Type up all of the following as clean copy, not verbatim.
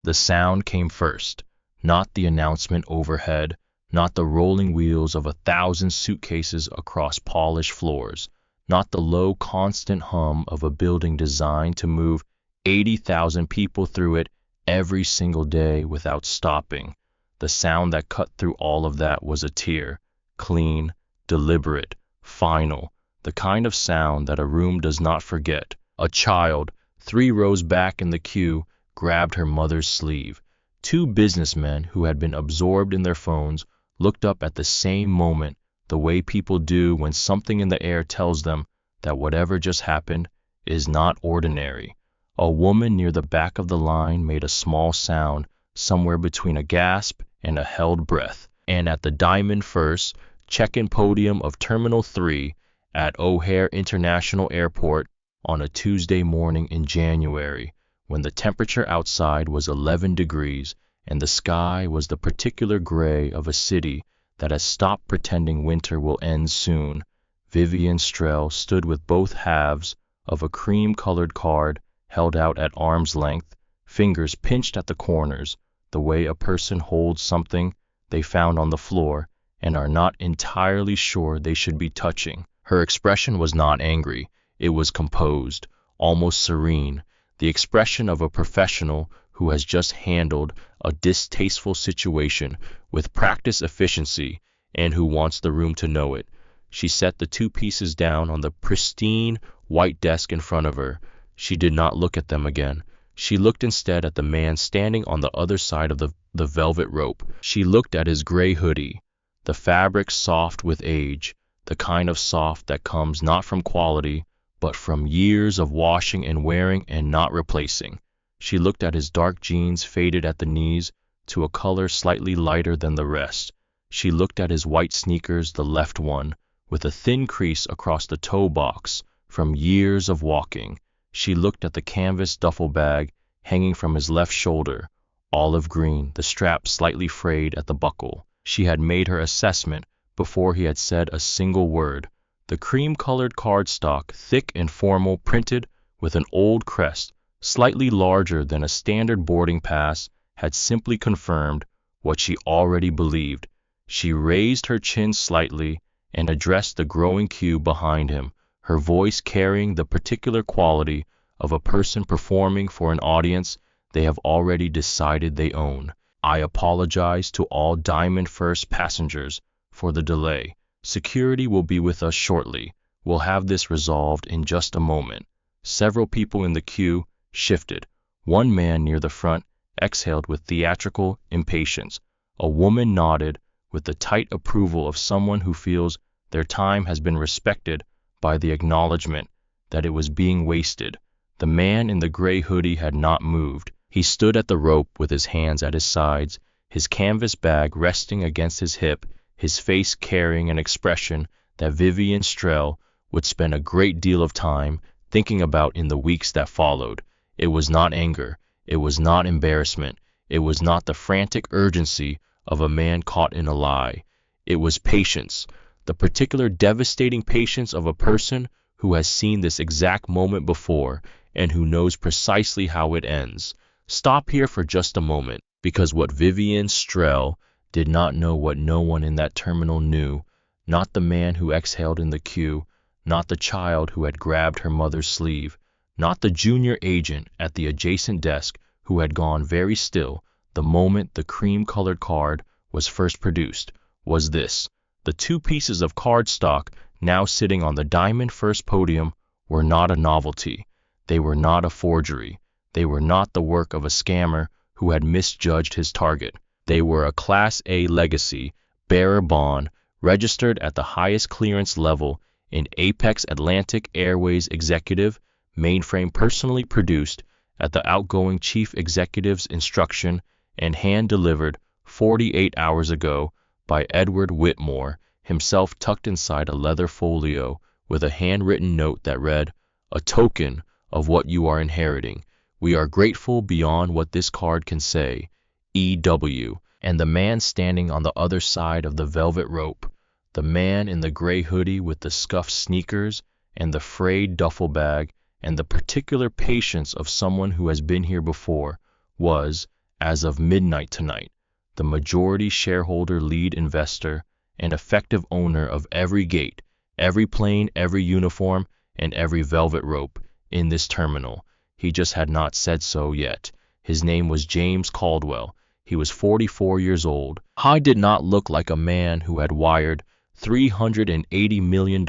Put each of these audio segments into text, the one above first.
The sound came first, not the announcement overhead, not the rolling wheels of 1,000 suitcases across polished floors, not the low, constant hum of a building designed to move 80,000 people through it every single day without stopping. The sound that cut through all of that was a tear, clean, deliberate, final, the kind of sound that a room does not forget. A child, 3 rows back in the queue, grabbed her mother's sleeve. 2 businessmen who had been absorbed in their phones looked up at the same moment, the way people do when something in the air tells them that whatever just happened is not ordinary. A woman near the back of the line made a small sound, somewhere between a gasp and a held breath. And at the Diamond First check-in podium of Terminal 3 at O'Hare International Airport on a Tuesday morning in January, when the temperature outside was 11 degrees and the sky was the particular gray of a city that has stopped pretending winter will end soon, Vivian Strell stood with both halves of a cream-colored card held out at arm's length, fingers pinched at the corners, the way a person holds something they found on the floor and are not entirely sure they should be touching. Her expression was not angry. It was composed, almost serene, the expression of a professional who has just handled a distasteful situation with practiced efficiency and who wants the room to know it. She set the 2 pieces down on the pristine white desk in front of her. She did not look at them again. She looked instead at the man standing on the other side of the velvet rope. She looked at his gray hoodie, the fabric soft with age, the kind of soft that comes not from quality, but from years of washing and wearing and not replacing. She looked at his dark jeans faded at the knees to a color slightly lighter than the rest. She looked at his white sneakers, the left one, with a thin crease across the toe box from years of walking. She looked at the canvas duffel bag hanging from his left shoulder, olive green, the strap slightly frayed at the buckle. She had made her assessment before he had said a single word. The cream-colored cardstock, thick and formal, printed with an old crest, slightly larger than a standard boarding pass, had simply confirmed what she already believed. She raised her chin slightly and addressed the growing queue behind him, her voice carrying the particular quality of a person performing for an audience they have already decided they own. I apologize to all Diamond First passengers for the delay. Security will be with us shortly. We'll have this resolved in just a moment. Several people in the queue shifted. One man near the front exhaled with theatrical impatience. A woman nodded with the tight approval of someone who feels their time has been respected by the acknowledgement that it was being wasted. The man in the gray hoodie had not moved. He stood at the rope with his hands at his sides, his canvas bag resting against his hip, his face carrying an expression that Vivian Strell would spend a great deal of time thinking about in the weeks that followed. It was not anger. It was not embarrassment. It was not the frantic urgency of a man caught in a lie. It was patience, the particular devastating patience of a person who has seen this exact moment before and who knows precisely how it ends. Stop here for just a moment, because what Vivian Strell did not know what no one in that terminal knew, not the man who exhaled in the queue, not the child who had grabbed her mother's sleeve, not the junior agent at the adjacent desk who had gone very still the moment the cream-colored card was first produced, was this. The 2 pieces of cardstock now sitting on the Diamond First podium were not a novelty. They were not a forgery. They were not the work of a scammer who had misjudged his target. They were a Class A legacy bearer bond registered at the highest clearance level in Apex Atlantic Airways Executive, mainframe personally produced at the outgoing chief executive's instruction and hand-delivered 48 hours ago by Edward Whitmore, himself tucked inside a leather folio with a handwritten note that read, "A token of what you are inheriting. We are grateful beyond what this card can say. E.W." And the man standing on the other side of the velvet rope, the man in the gray hoodie with the scuffed sneakers and the frayed duffel bag and the particular patience of someone who has been here before, was, as of midnight tonight, the majority shareholder, lead investor, and effective owner of every gate, every plane, every uniform, and every velvet rope in this terminal. He just had not said so yet. His name was James Caldwell. He was 44 years old. He did not look like a man who had wired $380 million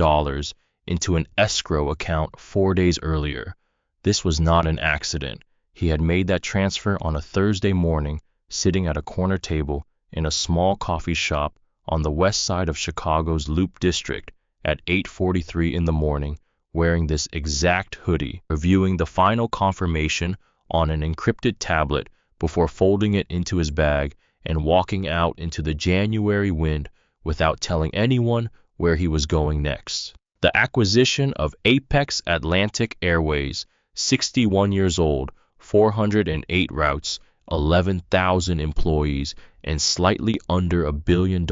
into an escrow account 4 days earlier. This was not an accident. He had made that transfer on a Thursday morning, sitting at a corner table in a small coffee shop on the west side of Chicago's Loop District at 8:43 in the morning, wearing this exact hoodie, reviewing the final confirmation on an encrypted tablet before folding it into his bag and walking out into the January wind without telling anyone where he was going next. The acquisition of Apex Atlantic Airways, 61 years old, 408 routes, 11,000 employees, and slightly under $1 billion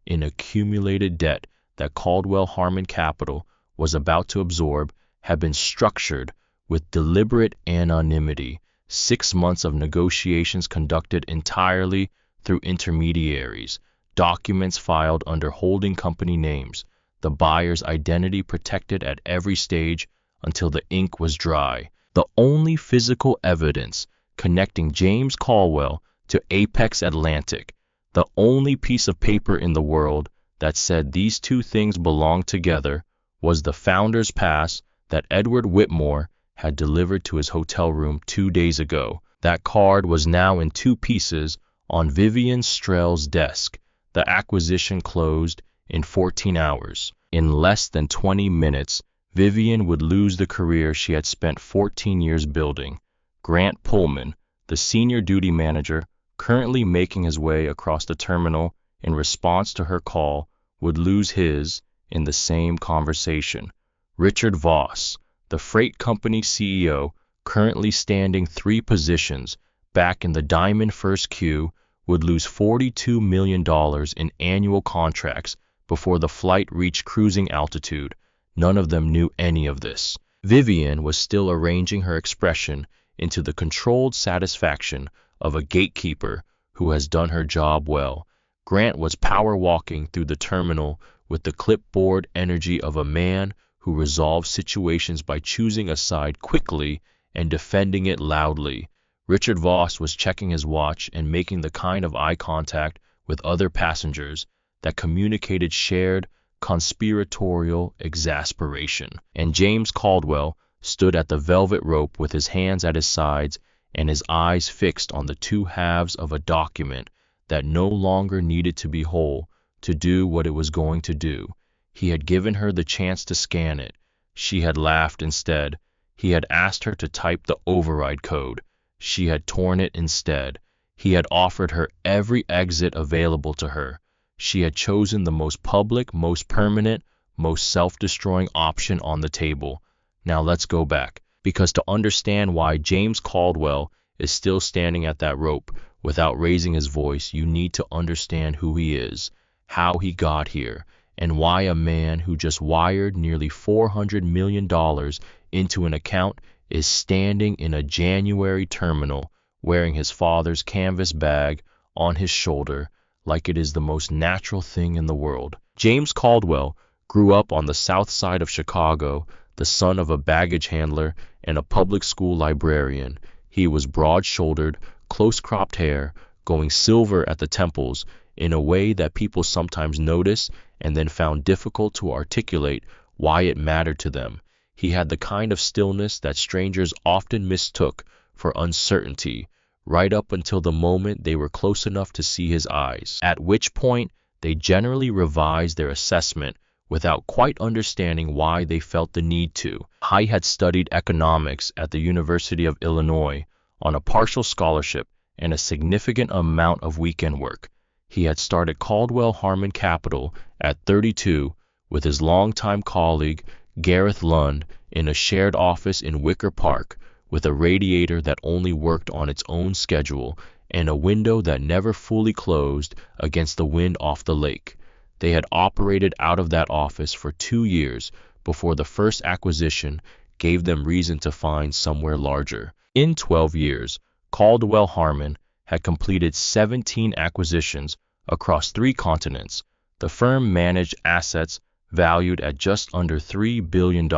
in accumulated debt that Caldwell Harmon Capital was about to absorb, had been structured with deliberate anonymity. 6 months of negotiations conducted entirely through intermediaries, documents filed under holding company names, the buyer's identity protected at every stage until the ink was dry. The only physical evidence connecting James Caldwell to Apex Atlantic, the only piece of paper in the world that said these two things belonged together, was the founder's pass that Edward Whitmore had delivered to his hotel room 2 days ago. That card was now in 2 pieces on Vivian Strell's desk. The acquisition closed in 14 hours. In less than 20 minutes, Vivian would lose the career she had spent 14 years building. Grant Pullman, the senior duty manager, currently making his way across the terminal in response to her call, would lose his in the same conversation. Richard Voss, the freight company CEO, currently standing 3 positions back in the Diamond First queue, would lose $42 million in annual contracts before the flight reached cruising altitude. None of them knew any of this. Vivian was still arranging her expression into the controlled satisfaction of a gatekeeper who has done her job well. Grant was power walking through the terminal with the clipboard energy of a man who resolves situations by choosing a side quickly and defending it loudly. Richard Voss was checking his watch and making the kind of eye contact with other passengers that communicated shared conspiratorial exasperation. And James Caldwell stood at the velvet rope with his hands at his sides and his eyes fixed on the 2 halves of a document that no longer needed to be whole to do what it was going to do. He had given her the chance to scan it. She had laughed instead. He had asked her to type the override code. She had torn it instead. He had offered her every exit available to her. She had chosen the most public, most permanent, most self-destroying option on the table. Now let's go back, because to understand why James Caldwell is still standing at that rope without raising his voice, you need to understand who he is, how he got here, and why a man who just wired nearly $400 million into an account is standing in a January terminal wearing his father's canvas bag on his shoulder like it is the most natural thing in the world. James Caldwell grew up on the south side of Chicago, the son of a baggage handler and a public school librarian. He was broad-shouldered, close-cropped hair, going silver at the temples in a way that people sometimes noticed and then found difficult to articulate why it mattered to them. He had the kind of stillness that strangers often mistook for uncertainty, right up until the moment they were close enough to see his eyes, at which point they generally revised their assessment without quite understanding why they felt the need to. He had studied economics at the University of Illinois on a partial scholarship and a significant amount of weekend work. He had started Caldwell Harmon Capital at 32 with his longtime colleague Gareth Lund in a shared office in Wicker Park, with a radiator that only worked on its own schedule and a window that never fully closed against the wind off the lake. They had operated out of that office for 2 years before the first acquisition gave them reason to find somewhere larger. In 12 years, Caldwell Harmon had completed 17 acquisitions across 3 continents. The firm managed assets valued at just under $3 billion.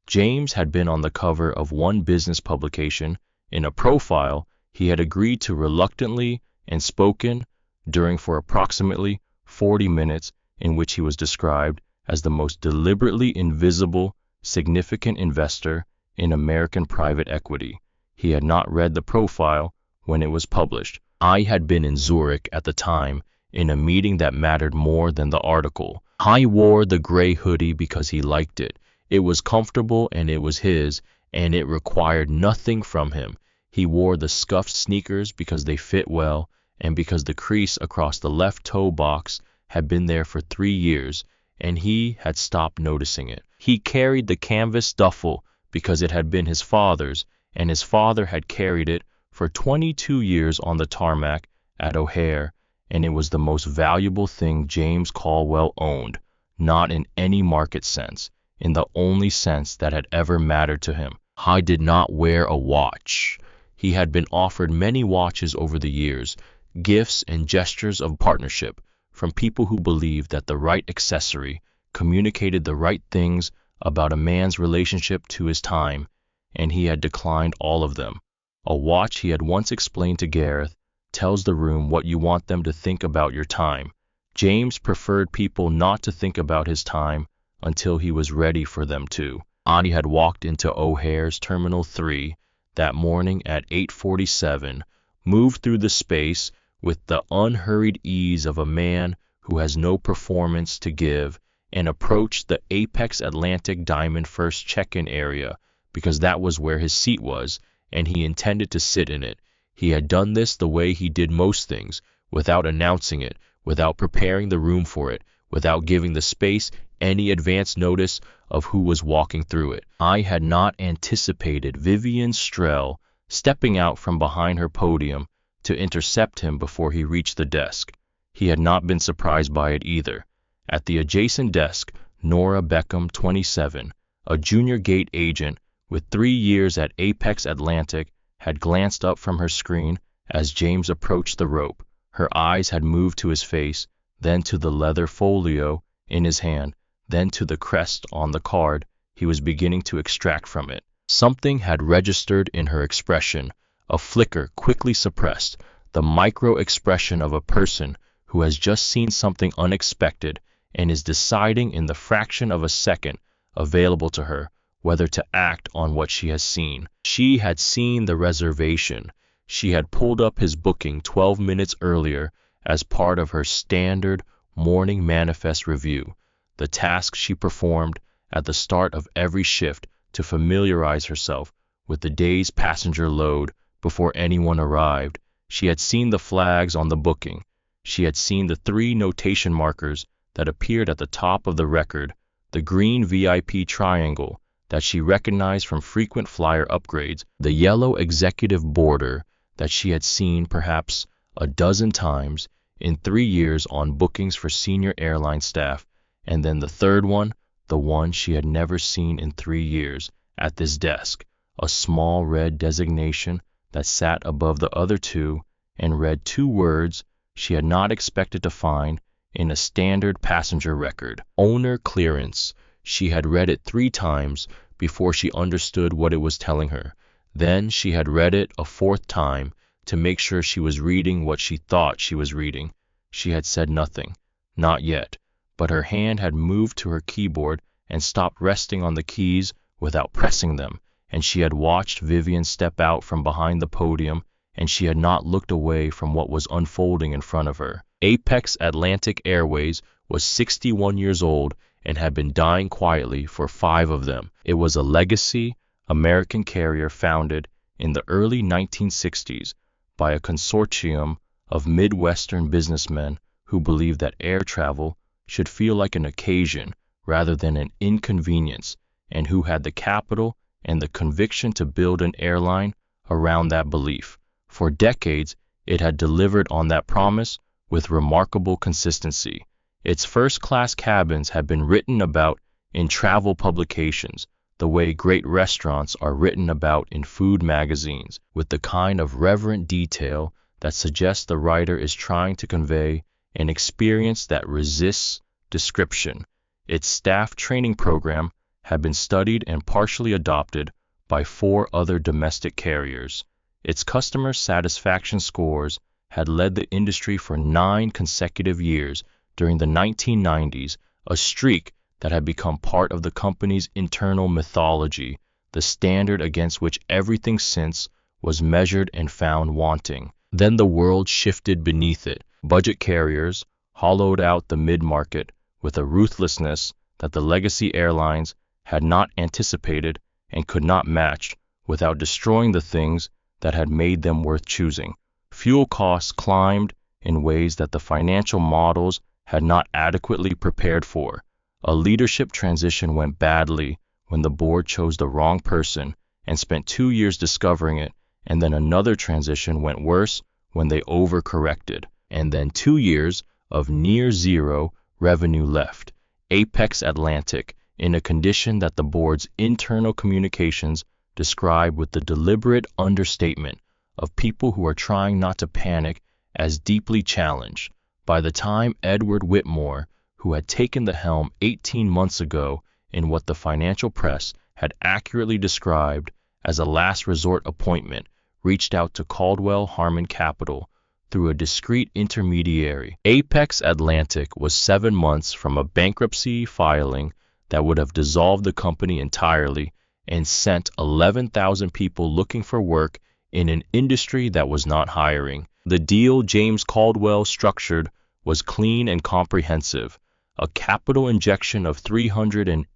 James had been on the cover of one business publication. In a profile he had agreed to reluctantly and spoken during for approximately 40 minutes, in which he was described as the most deliberately invisible, significant investor in American private equity. He had not read the profile when it was published. I had been in Zurich at the time in a meeting that mattered more than the article. I wore the gray hoodie because he liked it. It was comfortable and it was his, and it required nothing from him. He wore the scuffed sneakers because they fit well, and because the crease across the left toe box had been there for 3 years, and he had stopped noticing it. He carried the canvas duffel because it had been his father's, and his father had carried it for 22 years on the tarmac at O'Hare, and it was the most valuable thing James Caldwell owned, not in any market sense, in the only sense that had ever mattered to him. I did not wear a watch. He had been offered many watches over the years, gifts and gestures of partnership from people who believed that the right accessory communicated the right things about a man's relationship to his time, and he had declined all of them. A watch, he had once explained to Gareth, tells the room what you want them to think about your time. James preferred people not to think about his time until he was ready for them to. I had walked into O'Hare's Terminal 3 that morning at 8:47, moved through the space with the unhurried ease of a man who has no performance to give, and approached the Apex Atlantic Diamond First check-in area because that was where his seat was, and he intended to sit in it. He had done this the way he did most things, without announcing it, without preparing the room for it, without giving the space any advance notice of who was walking through it. I had not anticipated Vivian Strell stepping out from behind her podium to intercept him before he reached the desk. He had not been surprised by it either. At the adjacent desk, Nora Beckham, 27, a junior gate agent with 3 years at Apex Atlantic, had glanced up from her screen as James approached the rope. Her eyes had moved to his face, then to the leather folio in his hand, then to the crest on the card he was beginning to extract from it. Something had registered in her expression, a flicker quickly suppressed, the micro-expression of a person who has just seen something unexpected and is deciding in the fraction of a second available to her whether to act on what she has seen. She had seen the reservation. She had pulled up his booking 12 minutes earlier as part of her standard morning manifest review, the task she performed at the start of every shift to familiarize herself with the day's passenger load before anyone arrived. She had seen the flags on the booking. She had seen the 3 notation markers that appeared at the top of the record, the green VIP triangle that she recognized from frequent flyer upgrades, the yellow executive border that she had seen perhaps a dozen times in 3 years on bookings for senior airline staff, and then the third one, the one she had never seen in 3 years, at this desk, a small red designation that sat above the other 2 and read 2 words she had not expected to find in a standard passenger record: owner clearance. She had read it 3 times before she understood what it was telling her. Then she had read it a 4th time to make sure she was reading what she thought she was reading. She had said nothing, not yet, but her hand had moved to her keyboard and stopped resting on the keys without pressing them, and she had watched Vivian step out from behind the podium, and she had not looked away from what was unfolding in front of her. Apex Atlantic Airways was 61 years old and had been dying quietly for 5 of them. It was a legacy American carrier founded in the early 1960s by a consortium of Midwestern businessmen who believed that air travel should feel like an occasion rather than an inconvenience, and who had the capital and the conviction to build an airline around that belief. For decades, it had delivered on that promise with remarkable consistency. Its first-class cabins had been written about in travel publications, the way great restaurants are written about in food magazines, with the kind of reverent detail that suggests the writer is trying to convey an experience that resists description. Its staff training program had been studied and partially adopted by 4 other domestic carriers. Its customer satisfaction scores had led the industry for 9 consecutive years during the 1990s, a streak that had become part of the company's internal mythology, the standard against which everything since was measured and found wanting. Then the world shifted beneath it. Budget carriers hollowed out the mid-market with a ruthlessness that the legacy airlines had not anticipated and could not match without destroying the things that had made them worth choosing. Fuel costs climbed in ways that the financial models had not adequately prepared for. A leadership transition went badly when the board chose the wrong person and spent 2 years discovering it, and then another transition went worse when they overcorrected, and then 2 years of near zero revenue left Apex Atlantic in a condition that the board's internal communications describe with the deliberate understatement of people who are trying not to panic as deeply challenged. By the time Edward Whitmore, who had taken the helm 18 months ago in what the financial press had accurately described as a last resort appointment, reached out to Caldwell Harmon Capital through a discreet intermediary, Apex Atlantic was 7 months from a bankruptcy filing that would have dissolved the company entirely and sent 11,000 people looking for work in an industry that was not hiring. The deal James Caldwell structured was clean and comprehensive, a capital injection of $380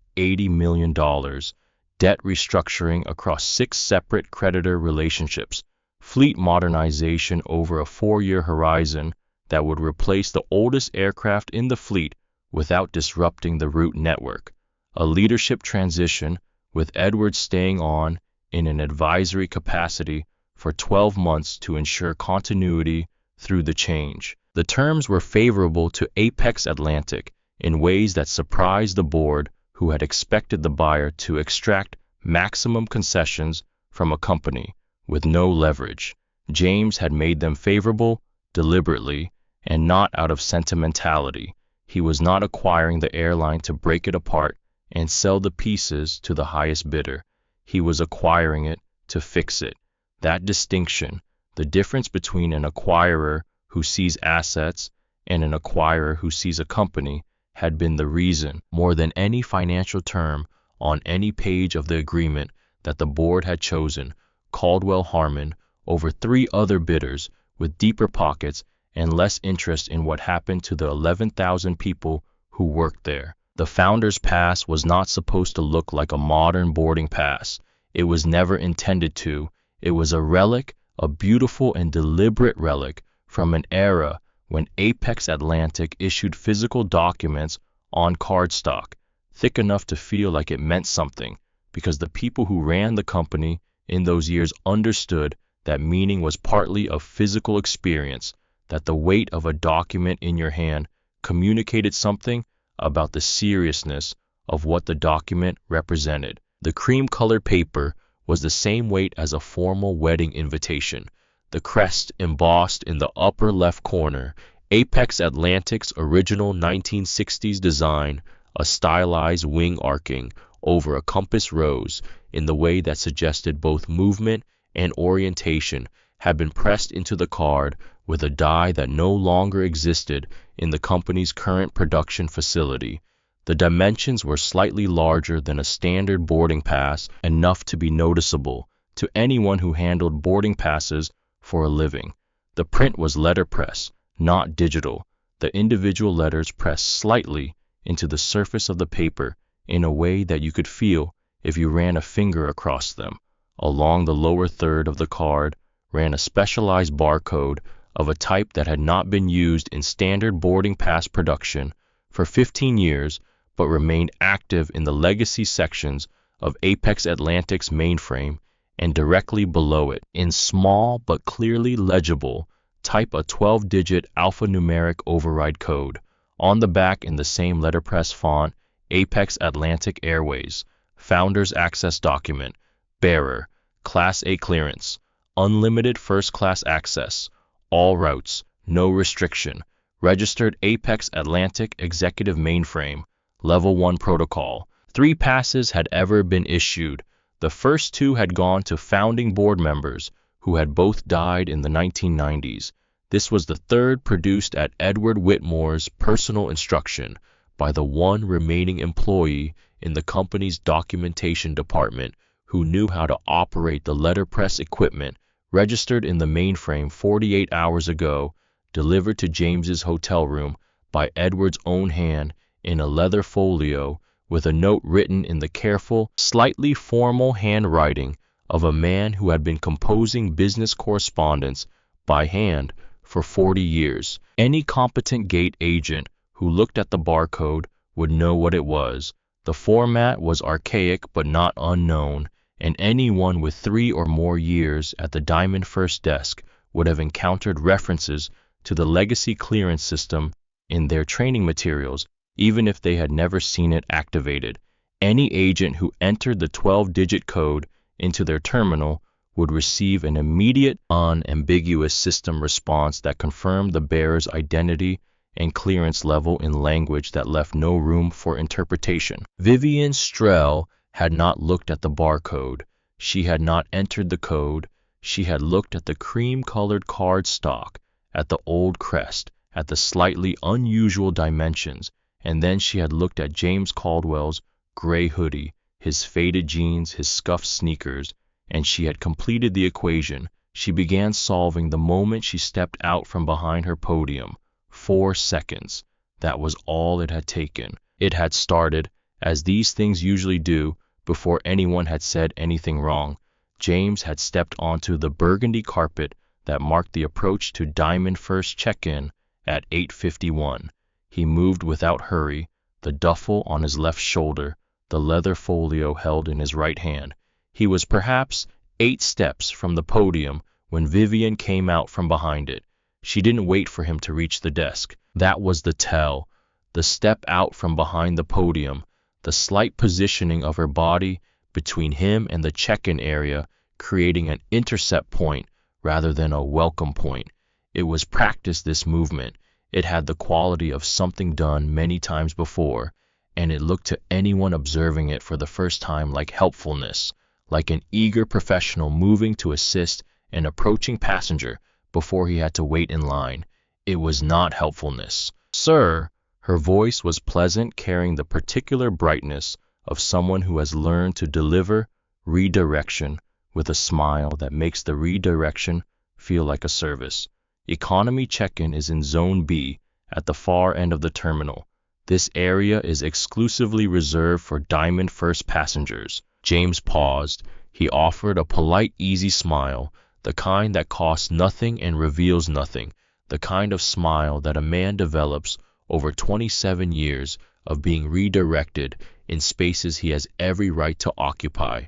million, debt restructuring across 6 separate creditor relationships, fleet modernization over a 4-year horizon that would replace the oldest aircraft in the fleet without disrupting the route network, a leadership transition with Edwards staying on in an advisory capacity for 12 months to ensure continuity through the change. The terms were favorable to Apex Atlantic in ways that surprised the board, who had expected the buyer to extract maximum concessions from a company with no leverage. James had made them favorable deliberately and not out of sentimentality. He was not acquiring the airline to break it apart and sell the pieces to the highest bidder. He was acquiring it to fix it. That distinction, the difference between an acquirer who sees assets and an acquirer who sees a company, had been the reason, more than any financial term on any page of the agreement, that the board had chosen Caldwell Harmon over 3 other bidders with deeper pockets and less interest in what happened to the 11,000 people who worked there. The founder's pass was not supposed to look like a modern boarding pass. It was never intended to. It was a relic, a beautiful and deliberate relic from an era when Apex Atlantic issued physical documents on cardstock, thick enough to feel like it meant something, because the people who ran the company in those years understood that meaning was partly a physical experience, that the weight of a document in your hand communicated something about the seriousness of what the document represented. The cream-colored paper was the same weight as a formal wedding invitation. The crest embossed in the upper left corner, Apex Atlantic's original 1960s design, a stylized wing arcing over a compass rose in the way that suggested both movement and orientation, had been pressed into the card with a die that no longer existed in the company's current production facility. The dimensions were slightly larger than a standard boarding pass, enough to be noticeable to anyone who handled boarding passes for a living. The print was letterpress, not digital, the individual letters pressed slightly into the surface of the paper in a way that you could feel if you ran a finger across them. Along the lower third of the card ran a specialized barcode of a type that had not been used in standard boarding pass production for 15 years, but remained active in the legacy sections of Apex Atlantic's mainframe, and directly below it, in small but clearly legible, type a 12-digit alphanumeric override code. On the back, in the same letterpress font, Apex Atlantic Airways, Founders Access Document, Bearer, Class A Clearance, Unlimited First Class Access, all routes, no restriction. Registered Apex Atlantic Executive Mainframe, Level 1 Protocol. 3 passes had ever been issued. The first 2 had gone to founding board members, who had both died in the 1990s. This was the third produced at Edward Whitmore's personal instruction by the one remaining employee in the company's documentation department who knew how to operate the letterpress equipment, registered in the mainframe 48 hours ago, delivered to James's hotel room by Edward's own hand in a leather folio with a note written in the careful, slightly formal handwriting of a man who had been composing business correspondence by hand for 40 years. Any competent gate agent who looked at the barcode would know what it was. The format was archaic but not unknown, and anyone with 3 or more years at the Diamond First desk would have encountered references to the legacy clearance system in their training materials, even if they had never seen it activated. Any agent who entered the 12-digit code into their terminal would receive an immediate, unambiguous system response that confirmed the bearer's identity and clearance level in language that left no room for interpretation. Vivian Strell had not looked at the barcode. She had not entered the code. She had looked at the cream-colored card stock, at the old crest, at the slightly unusual dimensions, and then she had looked at James Caldwell's gray hoodie, his faded jeans, his scuffed sneakers, and she had completed the equation. She began solving the moment she stepped out from behind her podium. 4 seconds. That was all it had taken. It had started, as these things usually do, before anyone had said anything wrong. James had stepped onto the burgundy carpet that marked the approach to Diamond First check-in at 8:51. He moved without hurry, the duffel on his left shoulder, the leather folio held in his right hand. He was perhaps 8 steps from the podium when Vivian came out from behind it. She didn't wait for him to reach the desk. That was the tell. The step out from behind the podium, the slight positioning of her body between him and the check-in area, creating an intercept point rather than a welcome point. It was practice, this movement. It had the quality of something done many times before, and it looked to anyone observing it for the first time like helpfulness, like an eager professional moving to assist an approaching passenger before he had to wait in line. It was not helpfulness. "Sir," her voice was pleasant, carrying the particular brightness of someone who has learned to deliver redirection with a smile that makes the redirection feel like a service. Economy check-in is in Zone B at the far end of the terminal. This area is exclusively reserved for Diamond First passengers. James paused. He offered a polite, easy smile, the kind that costs nothing and reveals nothing, the kind of smile that a man develops over 27 years of being redirected in spaces he has every right to occupy.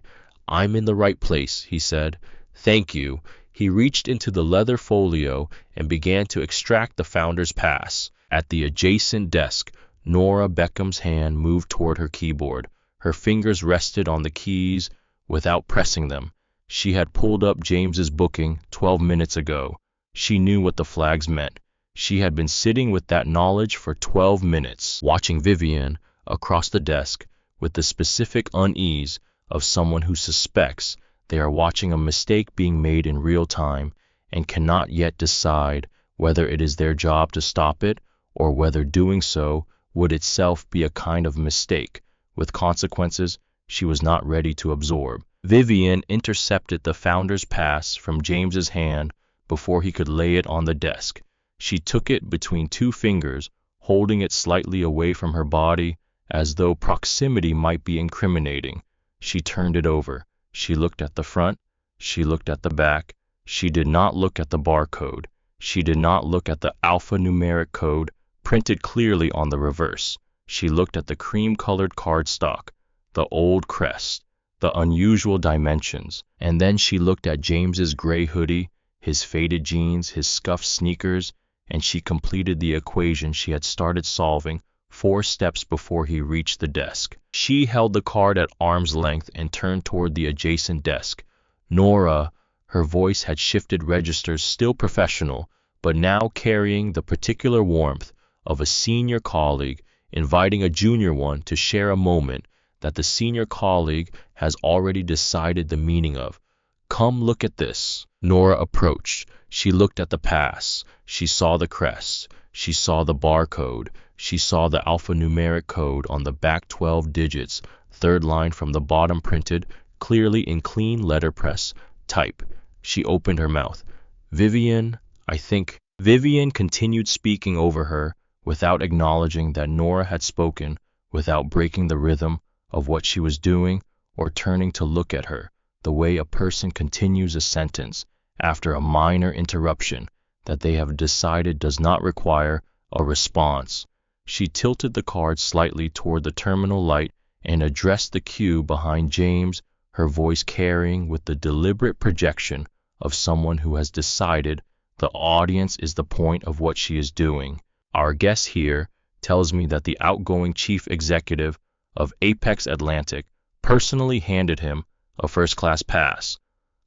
"I'm in the right place," he said. "Thank you." He reached into the leather folio and began to extract the founder's pass. At the adjacent desk, Nora Beckham's hand moved toward her keyboard. Her fingers rested on the keys without pressing them. She had pulled up James's booking 12 minutes ago. She knew what the flags meant. She had been sitting with that knowledge for 12 minutes, watching Vivian across the desk with the specific unease of someone who suspects they are watching a mistake being made in real time and cannot yet decide whether it is their job to stop it or whether doing so would itself be a kind of mistake, with consequences she was not ready to absorb. Vivian intercepted the founder's pass from James's hand before he could lay it on the desk. She took it between 2 fingers, holding it slightly away from her body, as though proximity might be incriminating. She turned it over. She looked at the front. She looked at the back. She did not look at the barcode. She did not look at the alphanumeric code printed clearly on the reverse. She looked at the cream-colored cardstock, the old crest, the unusual dimensions, and then she looked at James's gray hoodie, his faded jeans, his scuffed sneakers, and she completed the equation she had started solving 4 steps before he reached the desk. She held the card at arm's length and turned toward the adjacent desk. "Nora," her voice had shifted registers, still professional, but now carrying the particular warmth of a senior colleague inviting a junior one to share a moment that the senior colleague has already decided the meaning of. Come look at this. Nora approached. She looked at the pass. She saw the crest. She saw the barcode. She saw the alphanumeric code on the back 12 digits, third line from the bottom printed, clearly in clean letterpress type. She opened her mouth. Vivian, I think. Vivian continued speaking over her without acknowledging that Nora had spoken, without breaking the rhythm of what she was doing or turning to look at her, the way a person continues a sentence after a minor interruption that they have decided does not require a response. She tilted the card slightly toward the terminal light and addressed the queue behind James, her voice carrying with the deliberate projection of someone who has decided the audience is the point of what she is doing. Our guest here tells me that the outgoing chief executive of Apex Atlantic personally handed him a first-class pass.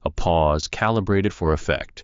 A pause calibrated for effect.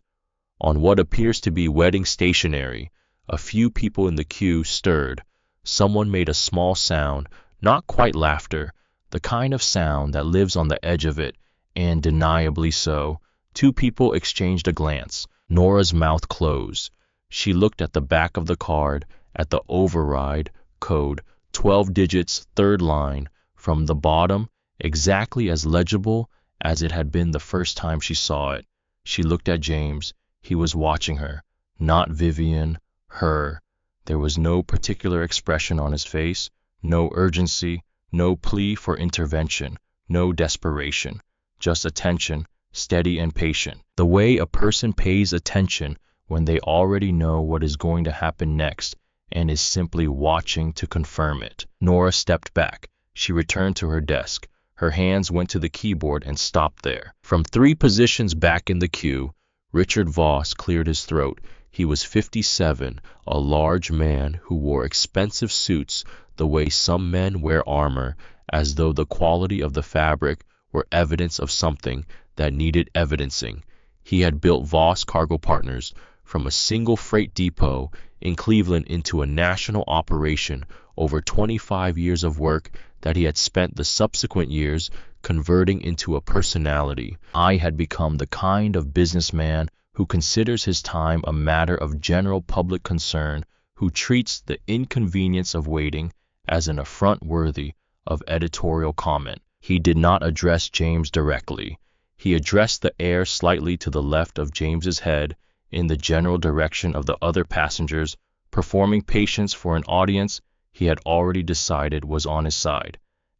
On what appears to be wedding stationery, a few people in the queue stirred. Someone made a small sound, not quite laughter, the kind of sound that lives on the edge of it, and deniably so. Two people exchanged a glance. Nora's mouth closed. She looked at the back of the card, at the override code, 12 digits, third line, from the bottom, exactly as legible as it had been the first time she saw it. She looked at James. He was watching her, not Vivian, her. There was no particular expression on his face, no urgency, no plea for intervention, no desperation, just attention, steady and patient. The way a person pays attention when they already know what is going to happen next and is simply watching to confirm it. Nora stepped back. She returned to her desk. Her hands went to the keyboard and stopped there. From 3 positions back in the queue, Richard Voss cleared his throat. He was 57, a large man who wore expensive suits the way some men wear armor, as though the quality of the fabric were evidence of something that needed evidencing. He had built Voss Cargo Partners from a single freight depot in Cleveland into a national operation over 25 years of work that he had spent the subsequent years converting into a personality. I had become the kind of businessman who considers his time a matter of general public concern, who treats the inconvenience of waiting as an affront worthy of editorial comment. He did not address James directly. He addressed the air slightly to the left of James's head in the general direction of the other passengers, performing patience for an audience he had already decided was on his side.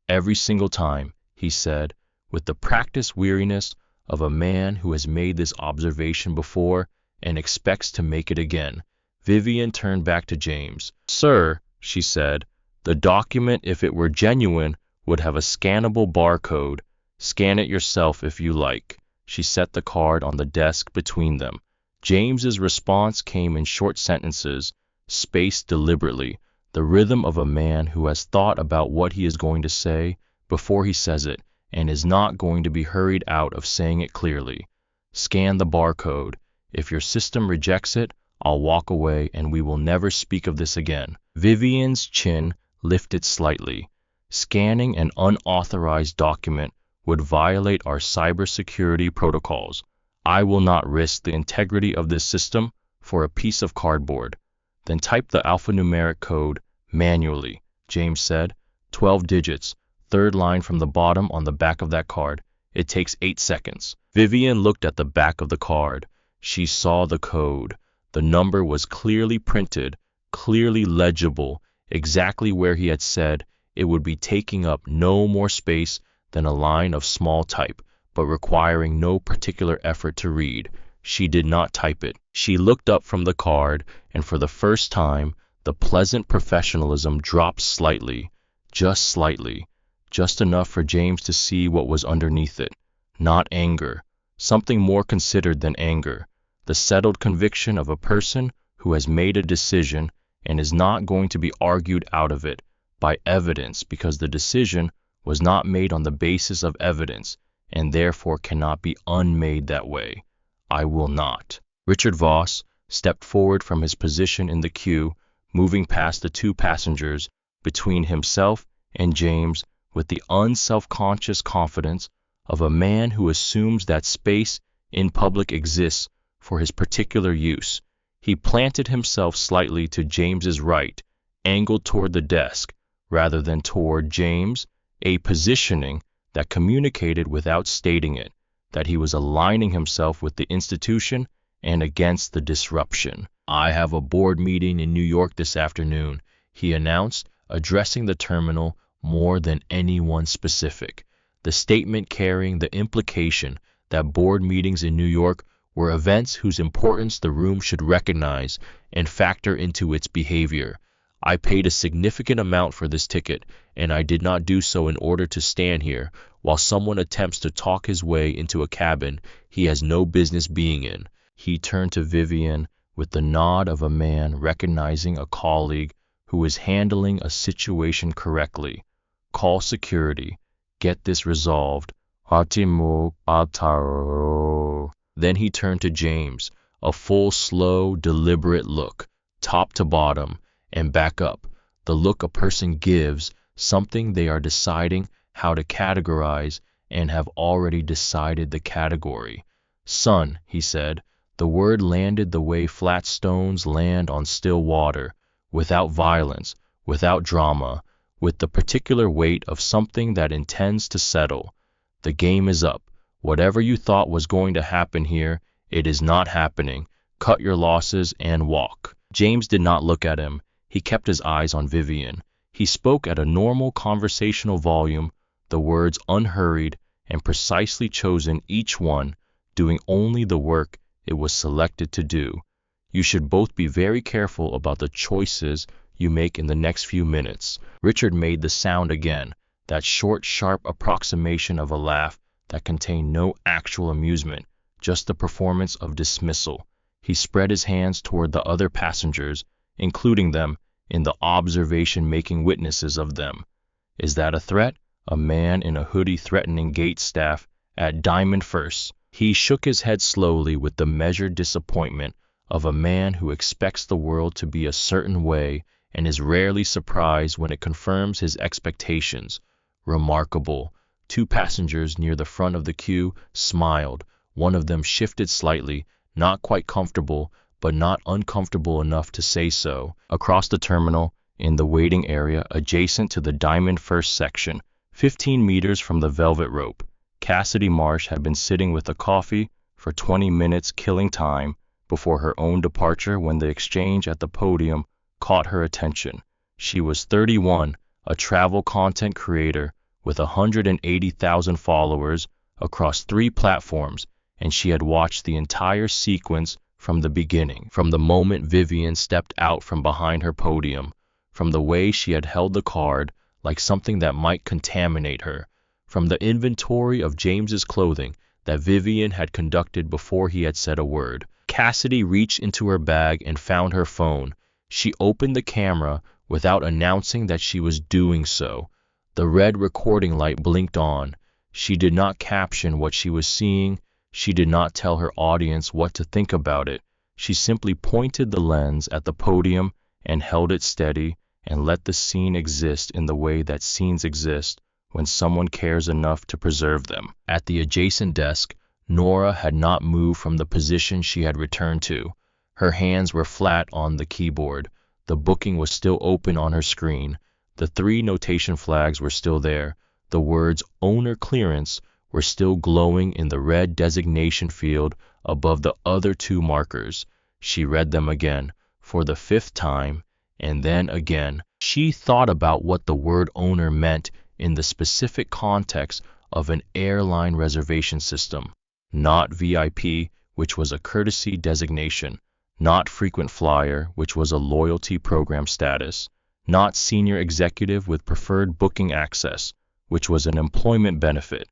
Every single time, he said, with the practiced weariness of a man who has made this observation before and expects to make it again. Vivian turned back to James. Sir, she said, the document, if it were genuine, would have a scannable barcode. Scan it yourself if you like. She set the card on the desk between them. James's response came in short sentences, spaced deliberately, the rhythm of a man who has thought about what he is going to say before he says it and is not going to be hurried out of saying it clearly. Scan the barcode. If your system rejects it, I'll walk away and we will never speak of this again. Vivian's chin lifted slightly. Scanning an unauthorized document would violate our cybersecurity protocols. I will not risk the integrity of this system for a piece of cardboard. Then type the alphanumeric code manually, James said. 12 digits, third line from the bottom on the back of that card. It takes 8 seconds. Vivian looked at the back of the card. She saw the code. The number was clearly printed, clearly legible, exactly where he had said it would be, taking up no more space than a line of small type, but requiring no particular effort to read. She did not type it. She looked up from the card, and for the first time, the pleasant professionalism dropped slightly, just enough for James to see what was underneath it. Not anger, something more considered than anger, the settled conviction of a person who has made a decision and is not going to be argued out of it by evidence, because the decision was not made on the basis of evidence and therefore cannot be unmade that way. I will not. Richard Voss stepped forward from his position in the queue, moving past the two passengers between himself and James with the unself-conscious confidence of a man who assumes that space in public exists for his particular use. He planted himself slightly to James's right, angled toward the desk, rather than toward James, a positioning that communicated without stating it, that he was aligning himself with the institution and against the disruption. "I have a board meeting in New York this afternoon," he announced, addressing the terminal more than anyone specific, the statement carrying the implication that board meetings in New York were events whose importance the room should recognize and factor into its behavior. "I paid a significant amount for this ticket, and I did not do so in order to stand here while someone attempts to talk his way into a cabin he has no business being in." He turned to Vivian with the nod of a man recognizing a colleague who is handling a situation correctly. "Call security. Get this resolved." Then he turned to James, a full, slow, deliberate look, top to bottom, and back up, the look a person gives something they are deciding how to categorize and have already decided the category. "Son," he said. The word landed the way flat stones land on still water, without violence, without drama, with the particular weight of something that intends to settle. "The game is up. Whatever you thought was going to happen here, it is not happening. Cut your losses and walk." James did not look at him. He kept his eyes on Vivian. He spoke at a normal conversational volume, the words unhurried and precisely chosen, each one doing only the work it was selected to do. "You should both be very careful about the choices you make in the next few minutes." Richard made the sound again, that short, sharp approximation of a laugh that contained no actual amusement, just the performance of dismissal. He spread his hands toward the other passengers, including them in the observation-making witnesses of them. "Is that a threat?" A man in a hoodie threatening gate staff at Diamond First. He shook his head slowly with the measured disappointment of a man who expects the world to be a certain way and is rarely surprised when it confirms his expectations. "Remarkable." Two passengers near the front of the queue smiled. One of them shifted slightly, not quite comfortable, but not uncomfortable enough to say so. Across the terminal, in the waiting area adjacent to the Diamond First section, 15 meters from the velvet rope, Cassidy Marsh had been sitting with a coffee for 20 minutes, killing time before her own departure when the exchange at the podium caught her attention. She was 31, a travel content creator with 180,000 followers across 3 platforms, and she had watched the entire sequence from the beginning, from the moment Vivian stepped out from behind her podium, from the way she had held the card like something that might contaminate her, from the inventory of James's clothing that Vivian had conducted before he had said a word. Cassidy reached into her bag and found her phone. She opened the camera without announcing that she was doing so. The red recording light blinked on. She did not caption what she was seeing. She did not tell her audience what to think about it. She simply pointed the lens at the podium and held it steady and let the scene exist in the way that scenes exist when someone cares enough to preserve them. At the adjacent desk, Nora had not moved from the position she had returned to. Her hands were flat on the keyboard. The booking was still open on her screen. The 3 notation flags were still there. The words "owner clearance" were still glowing in the red designation field above the other 2 markers. She read them again, for the 5th time, and then again. She thought about what the word owner meant in the specific context of an airline reservation system. Not VIP, which was a courtesy designation. Not frequent flyer, which was a loyalty program status. Not senior executive with preferred booking access, which was an employment benefit.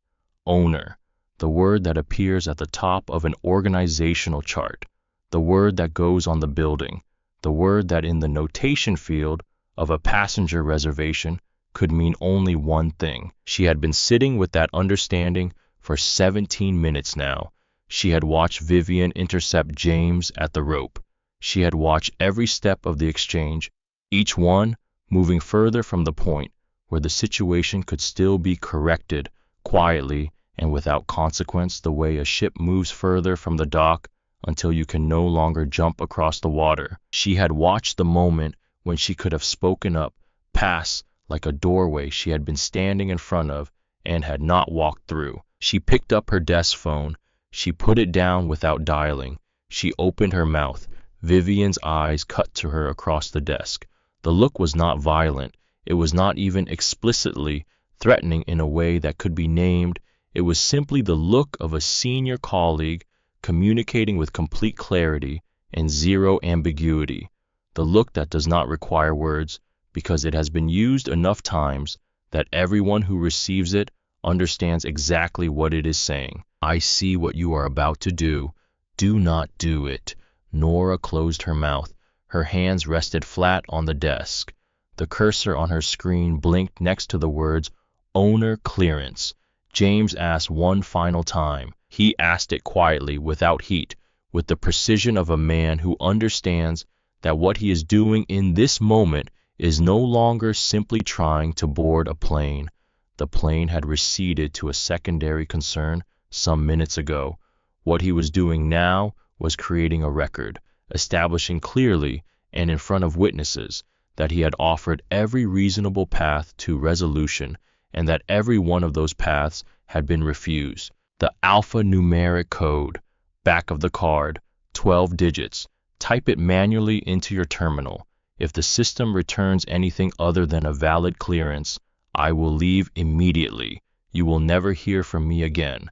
Owner, the word that appears at the top of an organizational chart, the word that goes on the building, the word that in the notation field of a passenger reservation could mean only one thing. She had been sitting with that understanding for 17 minutes now. She had watched Vivian intercept James at the rope. She had watched every step of the exchange, each one moving further from the point where the situation could still be corrected quietly and without consequence, the way a ship moves further from the dock until you can no longer jump across the water. She had watched the moment when she could have spoken up, pass like a doorway she had been standing in front of and had not walked through. She picked up her desk phone. She put it down without dialing. She opened her mouth. Vivian's eyes cut to her across the desk. The look was not violent. It was not even explicitly threatening in a way that could be named. It was simply the look of a senior colleague communicating with complete clarity and zero ambiguity. The look that does not require words because it has been used enough times that everyone who receives it understands exactly what it is saying. I see what you are about to do. Do not do it. Nora closed her mouth. Her hands rested flat on the desk. The cursor on her screen blinked next to the words owner clearance. James asked one final time. He asked it quietly, without heat, with the precision of a man who understands that what he is doing in this moment is no longer simply trying to board a plane. The plane had receded to a secondary concern some minutes ago. What he was doing now was creating a record, establishing clearly and in front of witnesses that he had offered every reasonable path to resolution and that every one of those paths had been refused. The alphanumeric code, back of the card, 12 digits. Type it manually into your terminal. If the system returns anything other than a valid clearance, I will leave immediately. You will never hear from me again.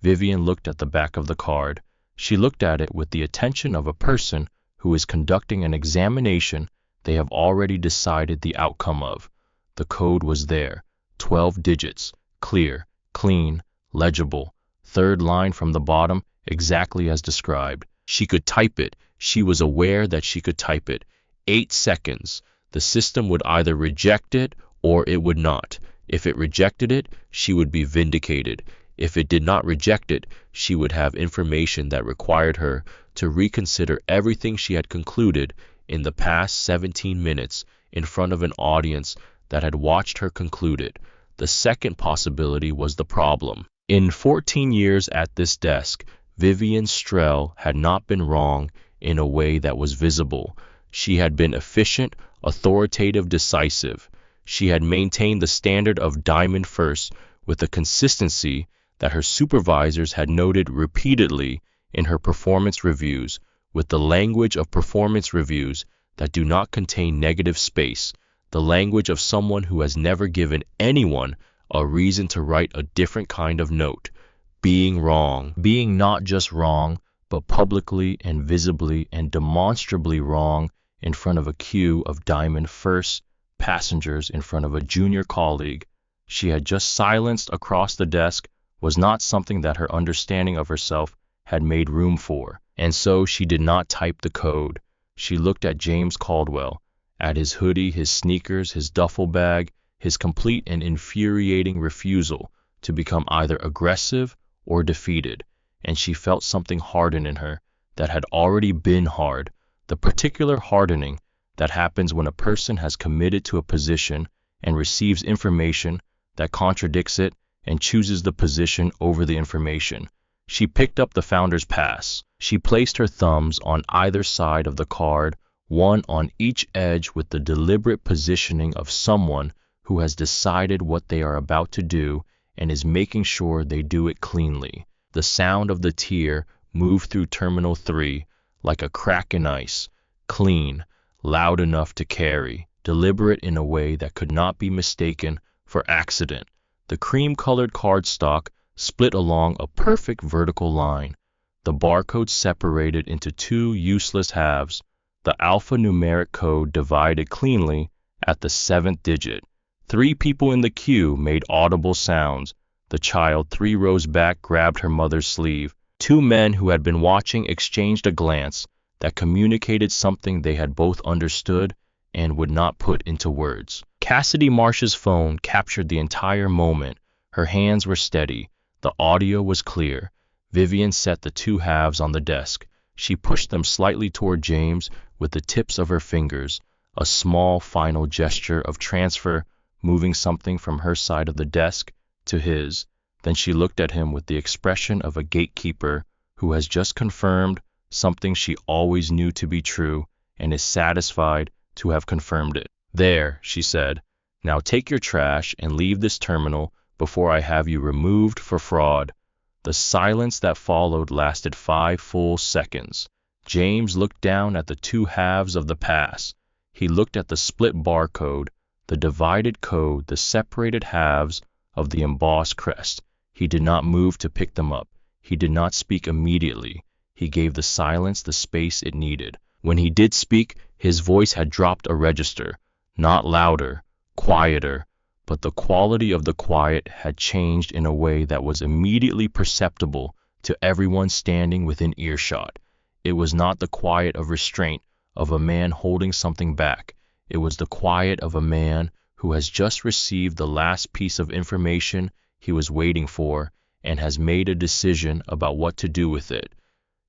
Vivian looked at the back of the card. She looked at it with the attention of a person who is conducting an examination they have already decided the outcome of. The code was there, 12 digits, clear, clean, legible. Third line from the bottom, exactly as described. She could type it. She was aware that she could type it. 8 seconds. The system would either reject it or it would not. If it rejected it, she would be vindicated. If it did not reject it, she would have information that required her to reconsider everything she had concluded in the past 17 minutes in front of an audience that had watched her conclude it. The second possibility was the problem. In 14 years at this desk, Vivian Strell had not been wrong in a way that was visible. She had been efficient, authoritative, decisive. She had maintained the standard of diamond first with a consistency that her supervisors had noted repeatedly in her performance reviews, with the language of performance reviews that do not contain negative space, the language of someone who has never given anyone a reason to write a different kind of note. Being wrong, being not just wrong, but publicly and visibly and demonstrably wrong in front of a queue of diamond first passengers, in front of a junior colleague she had just silenced across the desk, was not something that her understanding of herself had made room for. And so she did not type the code. She looked at James Caldwell, at his hoodie, his sneakers, his duffel bag, his complete and infuriating refusal to become either aggressive or defeated, and she felt something harden in her that had already been hard, the particular hardening that happens when a person has committed to a position and receives information that contradicts it and chooses the position over the information. She picked up the founder's pass. She placed her thumbs on either side of the card, one on each edge, with the deliberate positioning of someone who has decided what they are about to do and is making sure they do it cleanly. The sound of the tier moved through Terminal 3 like a crack in ice, clean, loud enough to carry, deliberate in a way that could not be mistaken for accident. The cream-colored cardstock split along a perfect vertical line. The barcode separated into two useless halves. The alphanumeric code divided cleanly at the 7th digit. 3 people in the queue made audible sounds. The child 3 rows back grabbed her mother's sleeve. 2 men who had been watching exchanged a glance that communicated something they had both understood and would not put into words. Cassidy Marsh's phone captured the entire moment. Her hands were steady. The audio was clear. Vivian set the 2 halves on the desk. She pushed them slightly toward James with the tips of her fingers, a small final gesture of transfer, moving something from her side of the desk to his. Then she looked at him with the expression of a gatekeeper who has just confirmed something she always knew to be true and is satisfied to have confirmed it. "There," she said. "Now take your trash and leave this terminal before I have you removed for fraud." The silence that followed lasted 5 full seconds. James looked down at the two halves of the pass. He looked at the split barcode, the divided code, the separated halves of the embossed crest. He did not move to pick them up. He did not speak immediately. He gave the silence the space it needed. When he did speak, his voice had dropped a register, not louder, quieter, but the quality of the quiet had changed in a way that was immediately perceptible to everyone standing within earshot. It was not the quiet of restraint of a man holding something back. It was the quiet of a man who has just received the last piece of information he was waiting for and has made a decision about what to do with it.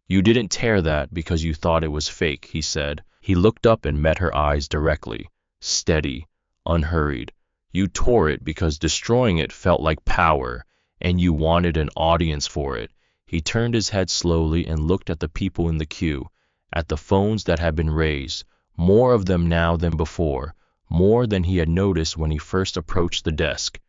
"You didn't tear that because you thought it was fake," he said. He looked up and met her eyes directly, steady, unhurried. "You tore it because destroying it felt like power, and you wanted an audience for it." He turned his head slowly and looked at the people in the queue, at the phones that had been raised, more of them now than before, more than he had noticed when he first approached the desk.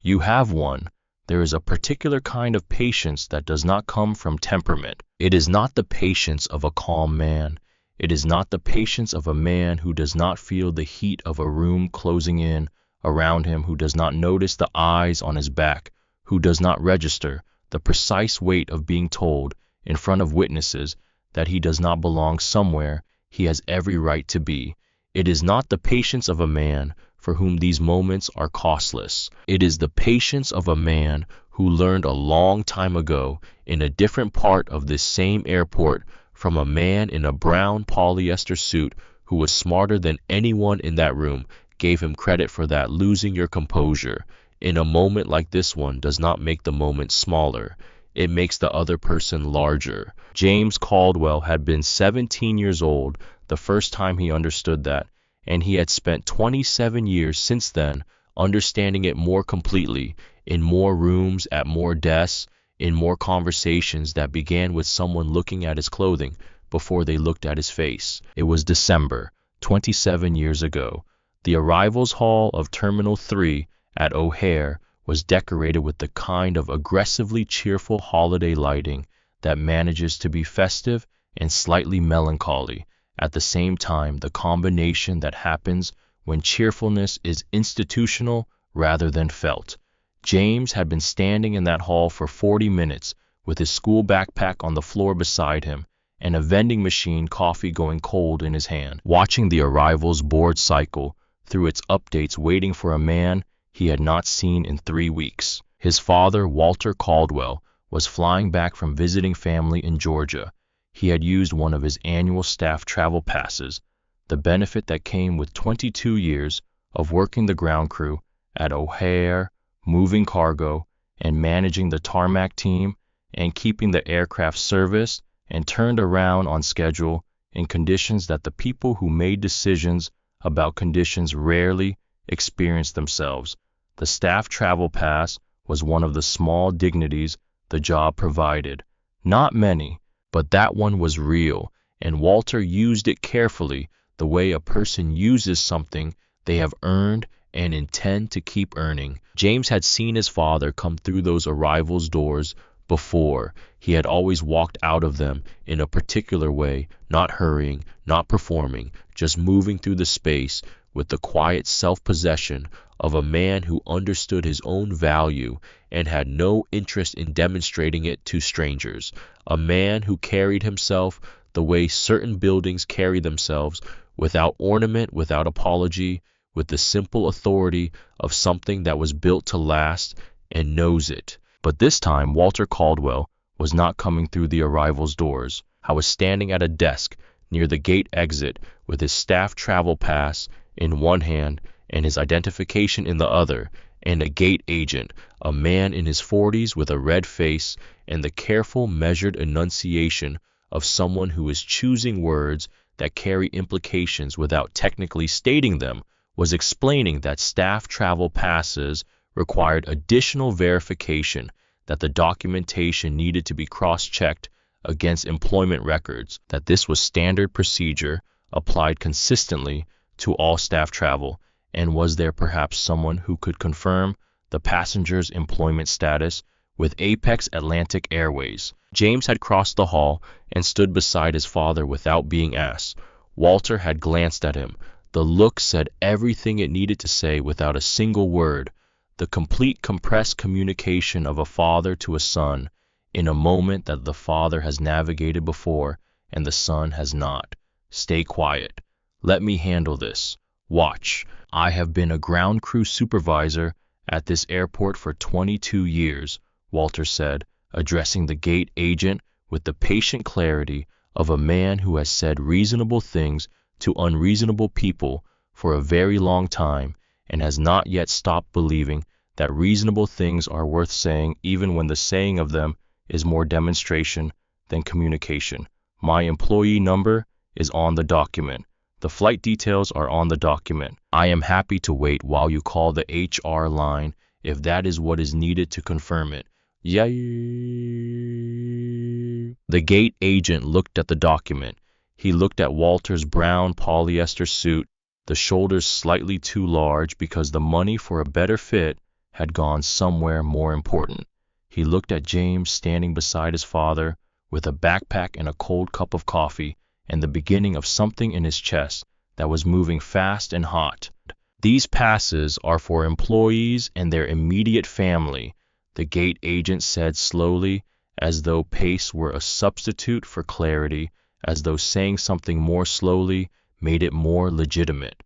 "You have one. There is a particular kind of patience that does not come from temperament. It is not the patience of a calm man. It is not the patience of a man who does not feel the heat of a room closing in around him, who does not notice the eyes on his back, who does not register the precise weight of being told in front of witnesses that he does not belong somewhere he has every right to be. It is not the patience of a man for whom these moments are costless. It is the patience of a man who learned a long time ago in a different part of this same airport from a man in a brown polyester suit who was smarter than anyone in that room gave him credit for that. Losing your composure in a moment like this one does not make the moment smaller. It makes the other person larger. James Caldwell had been 17 years old the first time he understood that, and he had spent 27 years since then understanding it more completely, in more rooms, at more desks, in more conversations that began with someone looking at his clothing before they looked at his face. It was December, 27 years ago. The arrivals hall of Terminal 3 at O'Hare was decorated with the kind of aggressively cheerful holiday lighting that manages to be festive and slightly melancholy at the same time, the combination that happens when cheerfulness is institutional rather than felt. James had been standing in that hall for 40 minutes with his school backpack on the floor beside him and a vending machine coffee going cold in his hand, watching the arrivals board cycle through its updates, waiting for a man he had not seen in 3 weeks. His father, Walter Caldwell, was flying back from visiting family in Georgia. He had used one of his annual staff travel passes, the benefit that came with 22 years of working the ground crew at O'Hare, moving cargo, and managing the tarmac team, and keeping the aircraft serviced and turned around on schedule in conditions that the people who made decisions about conditions rarely experienced themselves. The staff travel pass was one of the small dignities the job provided. Not many, but that one was real, and Walter used it carefully, the way a person uses something they have earned and intend to keep earning. James had seen his father come through those arrivals doors before. He had always walked out of them in a particular way, not hurrying, not performing, just moving through the space with the quiet self-possession of a man who understood his own value and had no interest in demonstrating it to strangers. A man who carried himself the way certain buildings carry themselves, without ornament, without apology, with the simple authority of something that was built to last and knows it. But this time, Walter Caldwell was not coming through the arrivals doors. I was standing at a desk near the gate exit with his staff travel pass in one hand and his identification in the other, and a gate agent, a man in his 40s with a red face and the careful, measured enunciation of someone who is choosing words that carry implications without technically stating them, was explaining that staff travel passes required additional verification, that the documentation needed to be cross-checked against employment records, that this was standard procedure applied consistently to all staff travel, and was there perhaps someone who could confirm the passenger's employment status with Apex Atlantic Airways? James had crossed the hall and stood beside his father without being asked. Walter had glanced at him. The look said everything it needed to say without a single word. The complete compressed communication of a father to a son in a moment that the father has navigated before and the son has not. Stay quiet. Let me handle this. Watch. I have been a ground crew supervisor at this airport for 22 years, Walter said, addressing the gate agent with the patient clarity of a man who has said reasonable things to unreasonable people for a very long time and has not yet stopped believing that reasonable things are worth saying even when the saying of them is more demonstration than communication. My employee number is on the document. The flight details are on the document. I am happy to wait while you call the HR line if that is what is needed to confirm it. Yeah. The gate agent looked at the document. He looked at Walter's brown polyester suit, the shoulders slightly too large because the money for a better fit had gone somewhere more important. He looked at James standing beside his father with a backpack and a cold cup of coffee and the beginning of something in his chest that was moving fast and hot. These passes are for employees and their immediate family, the gate agent said slowly, as though pace were a substitute for clarity, as though saying something more slowly made it more legitimate.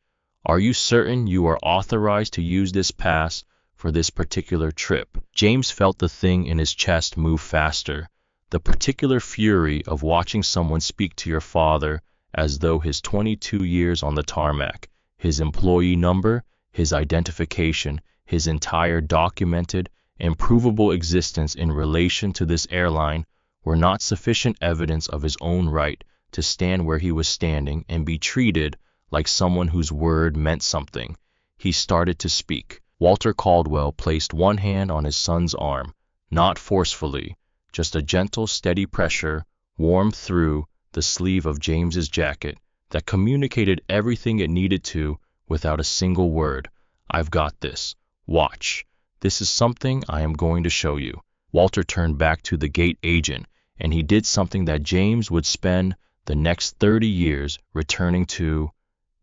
Are you certain you are authorized to use this pass for this particular trip? James felt the thing in his chest move faster, the particular fury of watching someone speak to your father as though his 22 years on the tarmac, his employee number, his identification, his entire documented and provable existence in relation to this airline were not sufficient evidence of his own right to stand where he was standing and be treated like someone whose word meant something. He started to speak. Walter Caldwell placed one hand on his son's arm, not forcefully, just a gentle, steady pressure, warm through the sleeve of James's jacket, that communicated everything it needed to without a single word. I've got this. Watch. This is something I am going to show you. Walter turned back to the gate agent, and he did something that James would spend the next 30 years returning to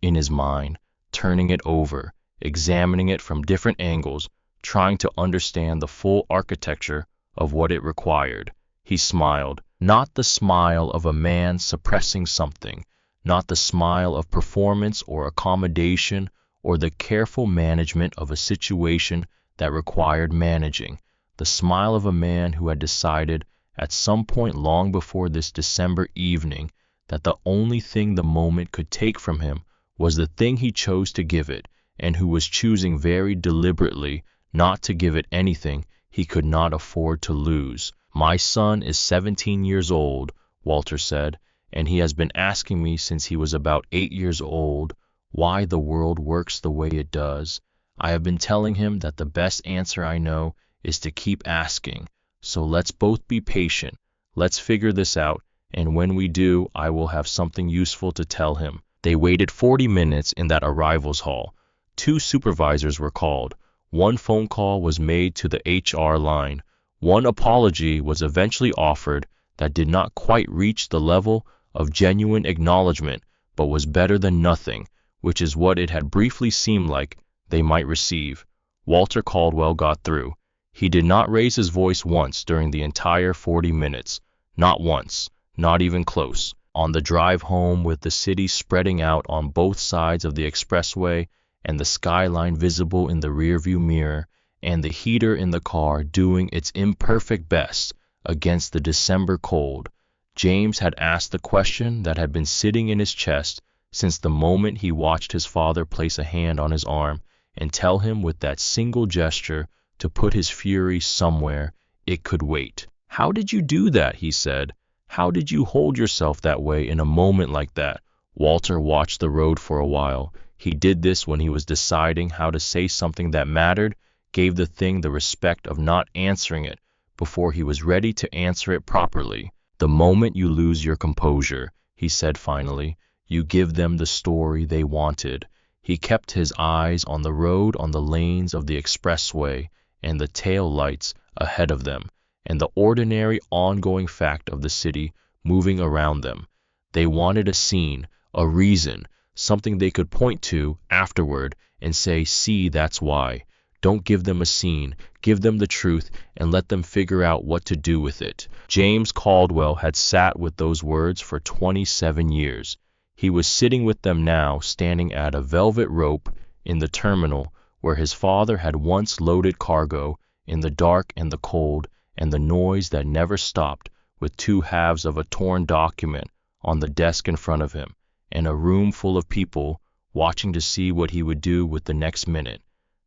in his mind, turning it over, examining it from different angles, trying to understand the full architecture of what it required. He smiled, not the smile of a man suppressing something, not the smile of performance or accommodation or the careful management of a situation that required managing, the smile of a man who had decided at some point long before this December evening that the only thing the moment could take from him was the thing he chose to give it, and who was choosing very deliberately not to give it anything he could not afford to lose. My son is 17 years old, Walter said, and he has been asking me since he was about 8 years old why the world works the way it does. I have been telling him that the best answer I know is to keep asking. So let's both be patient. Let's figure this out, and when we do, I will have something useful to tell him. They waited 40 minutes in that arrivals hall. 2 supervisors were called. 1 phone call was made to the HR line. 1 apology was eventually offered that did not quite reach the level of genuine acknowledgement, but was better than nothing, which is what it had briefly seemed like they might receive. Walter Caldwell got through. He did not raise his voice once during the entire 40 minutes. Not once, not even close. On the drive home, with the city spreading out on both sides of the expressway and the skyline visible in the rearview mirror, and the heater in the car doing its imperfect best against the December cold, James had asked the question that had been sitting in his chest since the moment he watched his father place a hand on his arm and tell him with that single gesture to put his fury somewhere it could wait. "How did you do that?" he said. How did you hold yourself that way in a moment like that? Walter watched the road for a while. He did this when he was deciding how to say something that mattered, gave the thing the respect of not answering it before he was ready to answer it properly. The moment you lose your composure, he said finally, you give them the story they wanted. He kept his eyes on the road, on the lanes of the expressway and the tail lights ahead of them, and the ordinary ongoing fact of the city moving around them. They wanted a scene, a reason, something they could point to afterward and say, see, that's why. Don't give them a scene, give them the truth and let them figure out what to do with it. James Caldwell had sat with those words for 27 years. He was sitting with them now, standing at a velvet rope in the terminal where his father had once loaded cargo, in the dark and the cold and the noise that never stopped, with two halves of a torn document on the desk in front of him, and a room full of people watching to see what he would do with the next minute.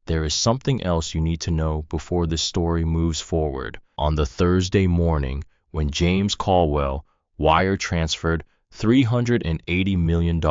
There is something else you need to know before this story moves forward. On the Thursday morning, when James Caldwell wire transferred $380 million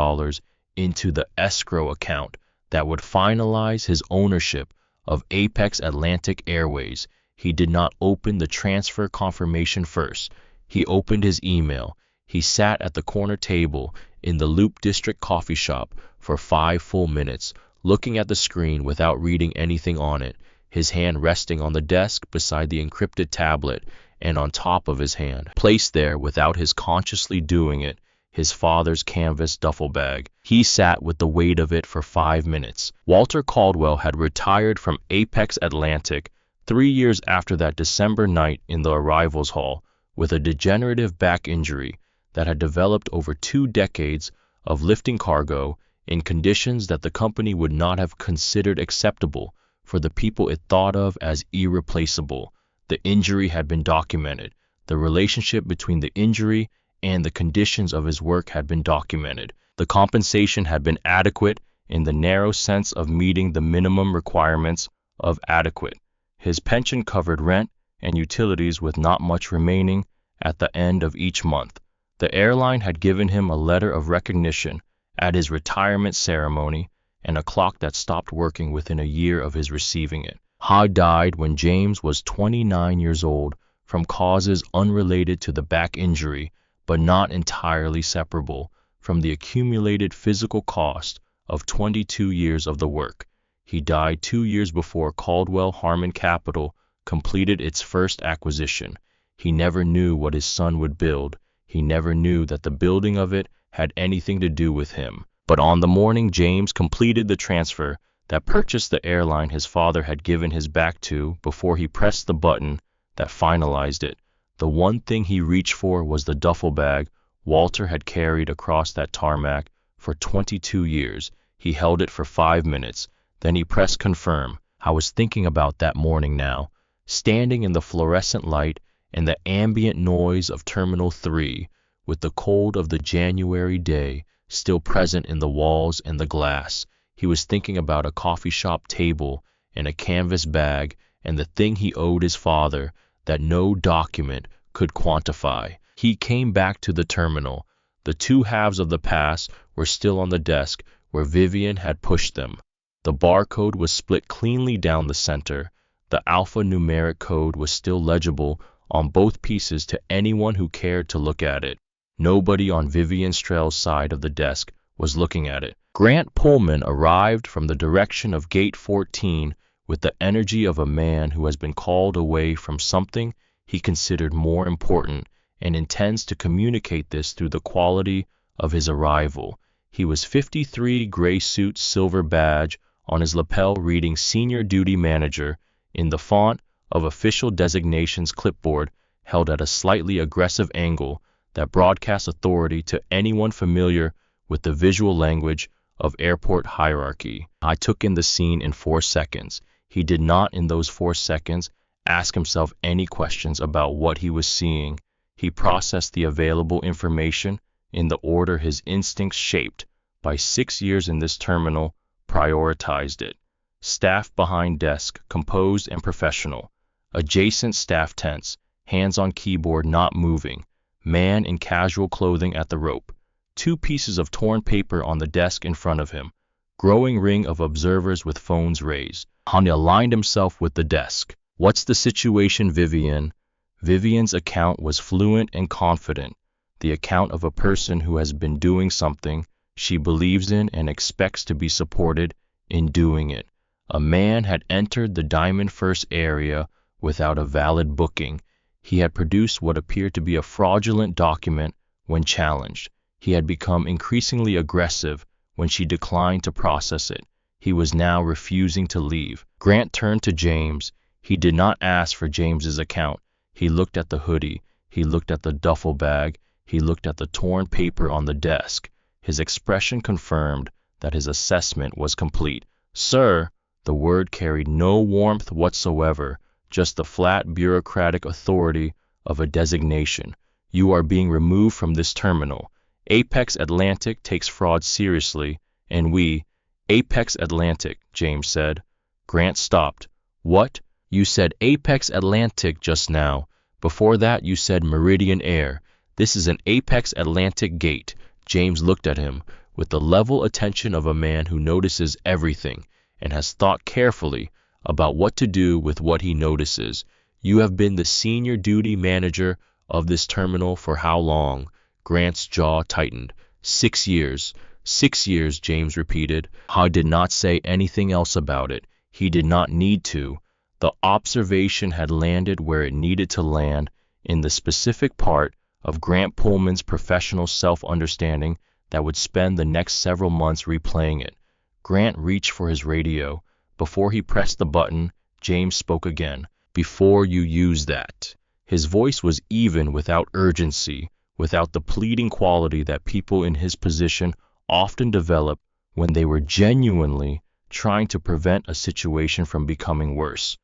into the escrow account that would finalize his ownership of Apex Atlantic Airways, he did not open the transfer confirmation first. He opened his email. He sat at the corner table in the Loop District coffee shop for 5 full minutes, looking at the screen without reading anything on it, his hand resting on the desk beside the encrypted tablet, and on top of his hand, placed there without his consciously doing it, his father's canvas duffel bag. He sat with the weight of it for 5 minutes. Walter Caldwell had retired from Apex Atlantic 3 years after that December night in the arrivals hall with a degenerative back injury that had developed over 2 decades of lifting cargo in conditions that the company would not have considered acceptable for the people it thought of as irreplaceable. The injury had been documented. The relationship between the injury and the conditions of his work had been documented. The compensation had been adequate in the narrow sense of meeting the minimum requirements of adequate. His pension covered rent and utilities with not much remaining at the end of each month. The airline had given him a letter of recognition at his retirement ceremony and a clock that stopped working within a year of his receiving it. Ha died when James was 29 years old from causes unrelated to the back injury, but not entirely separable from the accumulated physical cost of 22 years of the work. He died 2 years before Caldwell Harmon Capital completed its first acquisition. He never knew what his son would build. He never knew that the building of it had anything to do with him. But on the morning James completed the transfer that purchased the airline his father had given his back to before he pressed the button that finalized it, the one thing he reached for was the duffel bag Walter had carried across that tarmac for 22 years. He held it for 5 minutes. Then he pressed confirm. I was thinking about that morning now, standing in the fluorescent light and the ambient noise of Terminal 3, with the cold of the January day still present in the walls and the glass. He was thinking about a coffee shop table and a canvas bag and the thing he owed his father that no document could quantify. He came back to the terminal. The 2 halves of the pass were still on the desk where Vivian had pushed them. The barcode was split cleanly down the center. The alphanumeric code was still legible on both pieces to anyone who cared to look at it. Nobody on Vivian Strell's side of the desk was looking at it. Grant Pullman arrived from the direction of Gate 14 with the energy of a man who has been called away from something he considered more important and intends to communicate this through the quality of his arrival. He was 53, gray suit, silver badge on his lapel reading Senior Duty Manager in the font of official designations clipboard held at a slightly aggressive angle that broadcast authority to anyone familiar with the visual language of airport hierarchy. I took in the scene in 4 seconds. He did not in those 4 seconds ask himself any questions about what he was seeing. He processed the available information in the order his instincts shaped by 6 years in this terminal prioritized it. Staff behind desk, composed and professional. Adjacent staff tense, hands on keyboard not moving. man in casual clothing at the rope, 2 pieces of torn paper on the desk in front of him, growing ring of observers with phones raised. Hani aligned himself with the desk. What's the situation, Vivian? Vivian's account was fluent and confident, the account of a person who has been doing something she believes in and expects to be supported in doing it. A man had entered the Diamond First area without a valid booking. He had produced what appeared to be a fraudulent document when challenged. He had become increasingly aggressive when she declined to process it. He was now refusing to leave. Grant turned to James. He did not ask for James's account. He looked at the hoodie. He looked at the duffel bag. He looked at the torn paper on the desk. His expression confirmed that his assessment was complete. Sir, the word carried no warmth whatsoever, just the flat bureaucratic authority of a designation. You are being removed from this terminal. Apex Atlantic takes fraud seriously, and we, Apex Atlantic, James said. Grant stopped. What? You said Apex Atlantic just now. Before that you said Meridian Air. This is an Apex Atlantic gate. James looked at him with the level attention of a man who notices everything and has thought carefully about what to do with what he notices. You have been the senior duty manager of this terminal for how long? Grant's jaw tightened. 6 years. 6 years, James repeated. I did not say anything else about it. He did not need to. The observation had landed where it needed to land, in the specific part of Grant Pullman's professional self-understanding that would spend the next several months replaying it. Grant reached for his radio. Before he pressed the button, James spoke again. Before you use that. His voice was even, without urgency, without the pleading quality that people in his position often develop when they were genuinely trying to prevent a situation from becoming worse.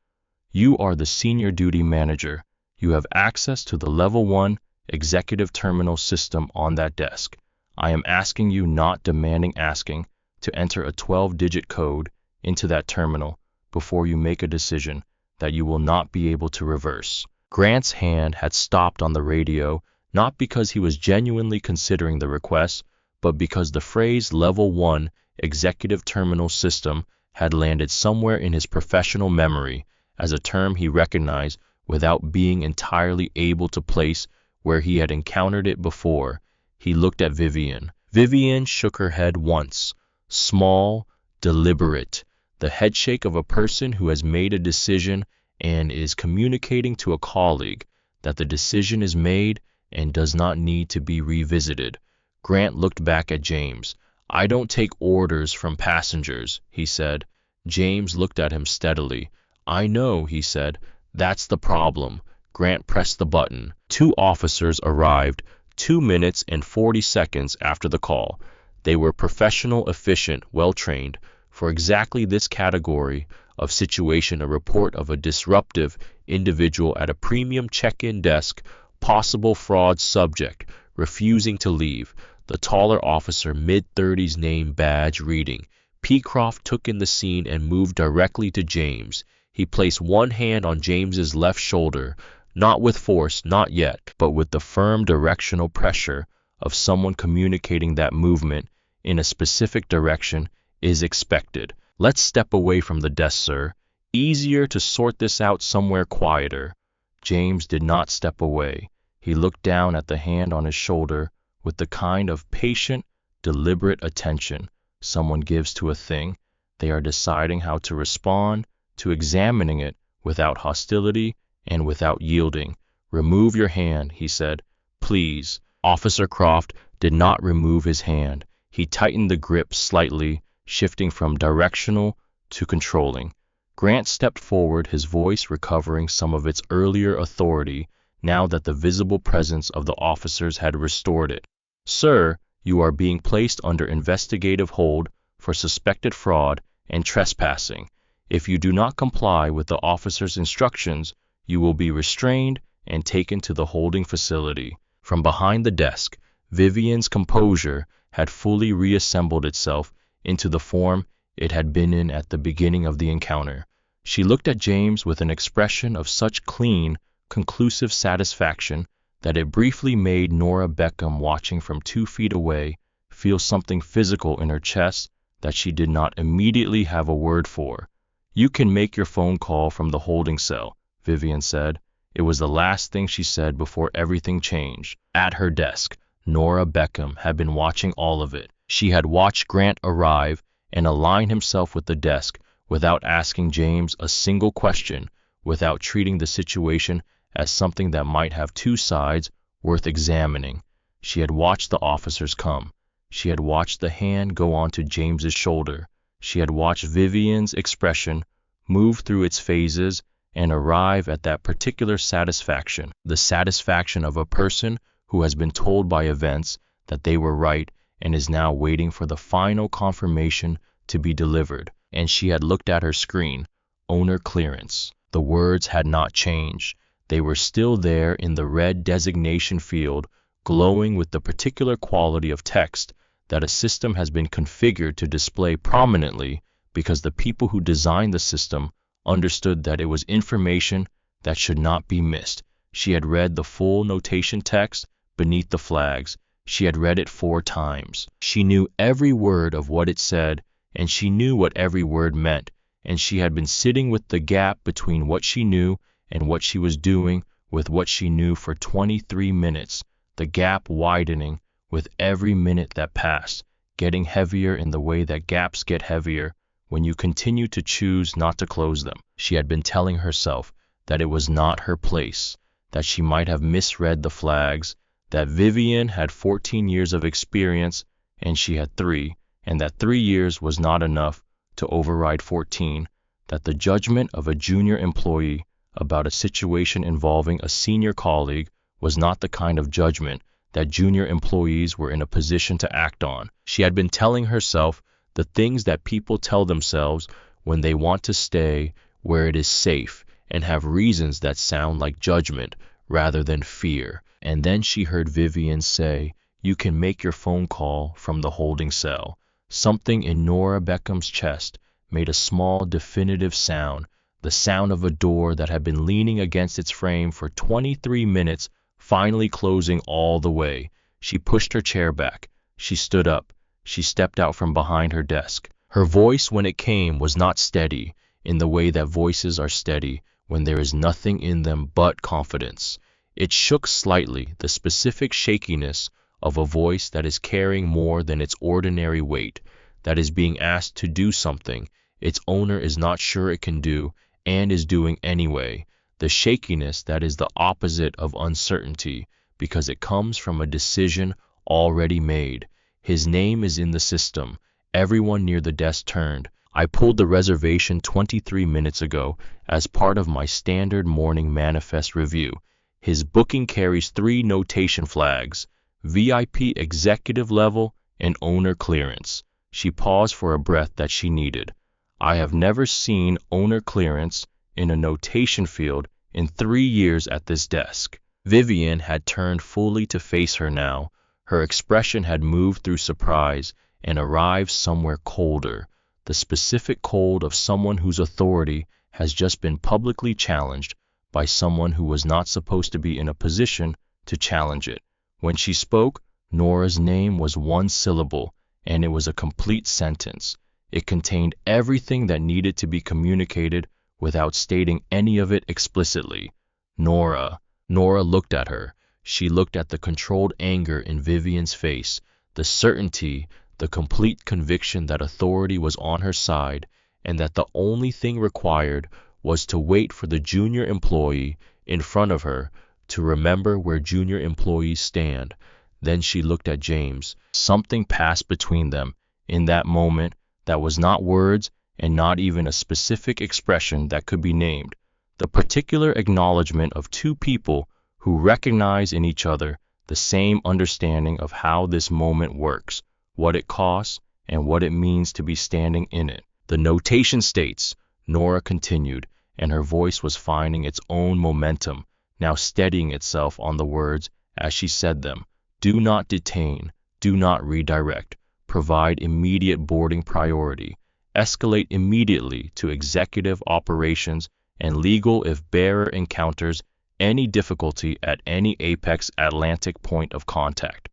You are the senior duty manager. You have access to the level 1 executive terminal system on that desk. I am asking you, not demanding asking, to enter a 12-digit code into that terminal before you make a decision that you will not be able to reverse. Grant's hand had stopped on the radio, not because he was genuinely considering the request, but because the phrase Level 1 Executive Terminal System had landed somewhere in his professional memory as a term he recognized without being entirely able to place where he had encountered it before. He looked at Vivian. Vivian shook her head once. Small, deliberate, the headshake of a person who has made a decision and is communicating to a colleague that the decision is made and does not need to be revisited. Grant looked back at James. I don't take orders from passengers, he said. James looked at him steadily. I know, he said. That's the problem. Grant pressed the button. 2 officers arrived 2 minutes and 40 seconds after the call. They were professional, efficient, well-trained. For exactly this category of situation, a report of a disruptive individual at a premium check-in desk, possible fraud subject, refusing to leave. The taller officer, mid-30s, name badge reading. Peacroft took in the scene and moved directly to James. He placed one hand on James's left shoulder, not with force, not yet, but with the firm directional pressure of someone communicating that movement in a specific direction is expected. Let's step away from the desk, sir. Easier to sort this out somewhere quieter. James did not step away. He looked down at the hand on his shoulder with the kind of patient, deliberate attention someone gives to a thing they are deciding how to respond to, examining it without hostility and without yielding. Remove your hand, he said. Please. Officer Croft did not remove his hand. He tightened the grip slightly, shifting from directional to controlling. Grant stepped forward, his voice recovering some of its earlier authority now that the visible presence of the officers had restored it. Sir, you are being placed under investigative hold for suspected fraud and trespassing. If you do not comply with the officer's instructions, you will be restrained and taken to the holding facility. From behind the desk, Vivian's composure had fully reassembled itself into the form it had been in at the beginning of the encounter. She looked at James with an expression of such clean, conclusive satisfaction that it briefly made Nora Beckham, watching from 2 feet away, feel something physical in her chest that she did not immediately have a word for. "You can make your phone call from the holding cell," Vivian said. It was the last thing she said before everything changed. At her desk, Nora Beckham had been watching all of it. She had watched Grant arrive and align himself with the desk without asking James a single question, without treating the situation as something that might have two sides worth examining. She had watched the officers come. She had watched the hand go onto James's shoulder. She had watched Vivian's expression move through its phases and arrive at that particular satisfaction, the satisfaction of a person who has been told by events that they were right and is now waiting for the final confirmation to be delivered. And she had looked at her screen, owner clearance. The words had not changed. They were still there in the red designation field, glowing with the particular quality of text that a system has been configured to display prominently because the people who designed the system understood that it was information that should not be missed. She had read the full notation text beneath the flags. She had read it 4 times. She knew every word of what it said, and she knew what every word meant, and she had been sitting with the gap between what she knew and what she was doing with what she knew for 23 minutes, the gap widening with every minute that passed, getting heavier in the way that gaps get heavier when you continue to choose not to close them. She had been telling herself that it was not her place, that she might have misread the flags, that Vivian had 14 years of experience and she had 3, and that 3 years was not enough to override 14, that the judgment of a junior employee about a situation involving a senior colleague was not the kind of judgment that junior employees were in a position to act on. She had been telling herself the things that people tell themselves when they want to stay where it is safe and have reasons that sound like judgment rather than fear. And then she heard Vivian say, "You can make your phone call from the holding cell." Something in Nora Beckham's chest made a small definitive sound, the sound of a door that had been leaning against its frame for 23 minutes, finally closing all the way. She pushed her chair back. She stood up. She stepped out from behind her desk. Her voice, when it came, was not steady in the way that voices are steady when there is nothing in them but confidence. It shook slightly, the specific shakiness of a voice that is carrying more than its ordinary weight, that is being asked to do something its owner is not sure it can do and is doing anyway. The shakiness that is the opposite of uncertainty because it comes from a decision already made. His name is in the system. Everyone near the desk turned. "I pulled the reservation 23 minutes ago as part of my standard morning manifest review. His booking carries 3 notation flags: VIP executive level and owner clearance." She paused for a breath that she needed. "I have never seen owner clearance in a notation field in 3 years at this desk." Vivian had turned fully to face her now. Her expression had moved through surprise and arrived somewhere colder, the specific cold of someone whose authority has just been publicly challenged by someone who was not supposed to be in a position to challenge it. When she spoke, Nora's name was 1 syllable, and it was a complete sentence. It contained everything that needed to be communicated without stating any of it explicitly. Nora. Nora looked at her. She looked at the controlled anger in Vivian's face, the certainty, the complete conviction that authority was on her side, and that the only thing required was to wait for the junior employee in front of her to remember where junior employees stand. Then she looked at James. Something passed between them in that moment that was not words and not even a specific expression that could be named. The particular acknowledgement of 2 people who recognize in each other the same understanding of how this moment works, what it costs, and what it means to be standing in it. "The notation states," Nora continued, and her voice was finding its own momentum, now steadying itself on the words as she said them. "Do not detain, do not redirect, provide immediate boarding priority, escalate immediately to executive operations and legal if bearer encounters any difficulty at any apex Atlantic point of contact.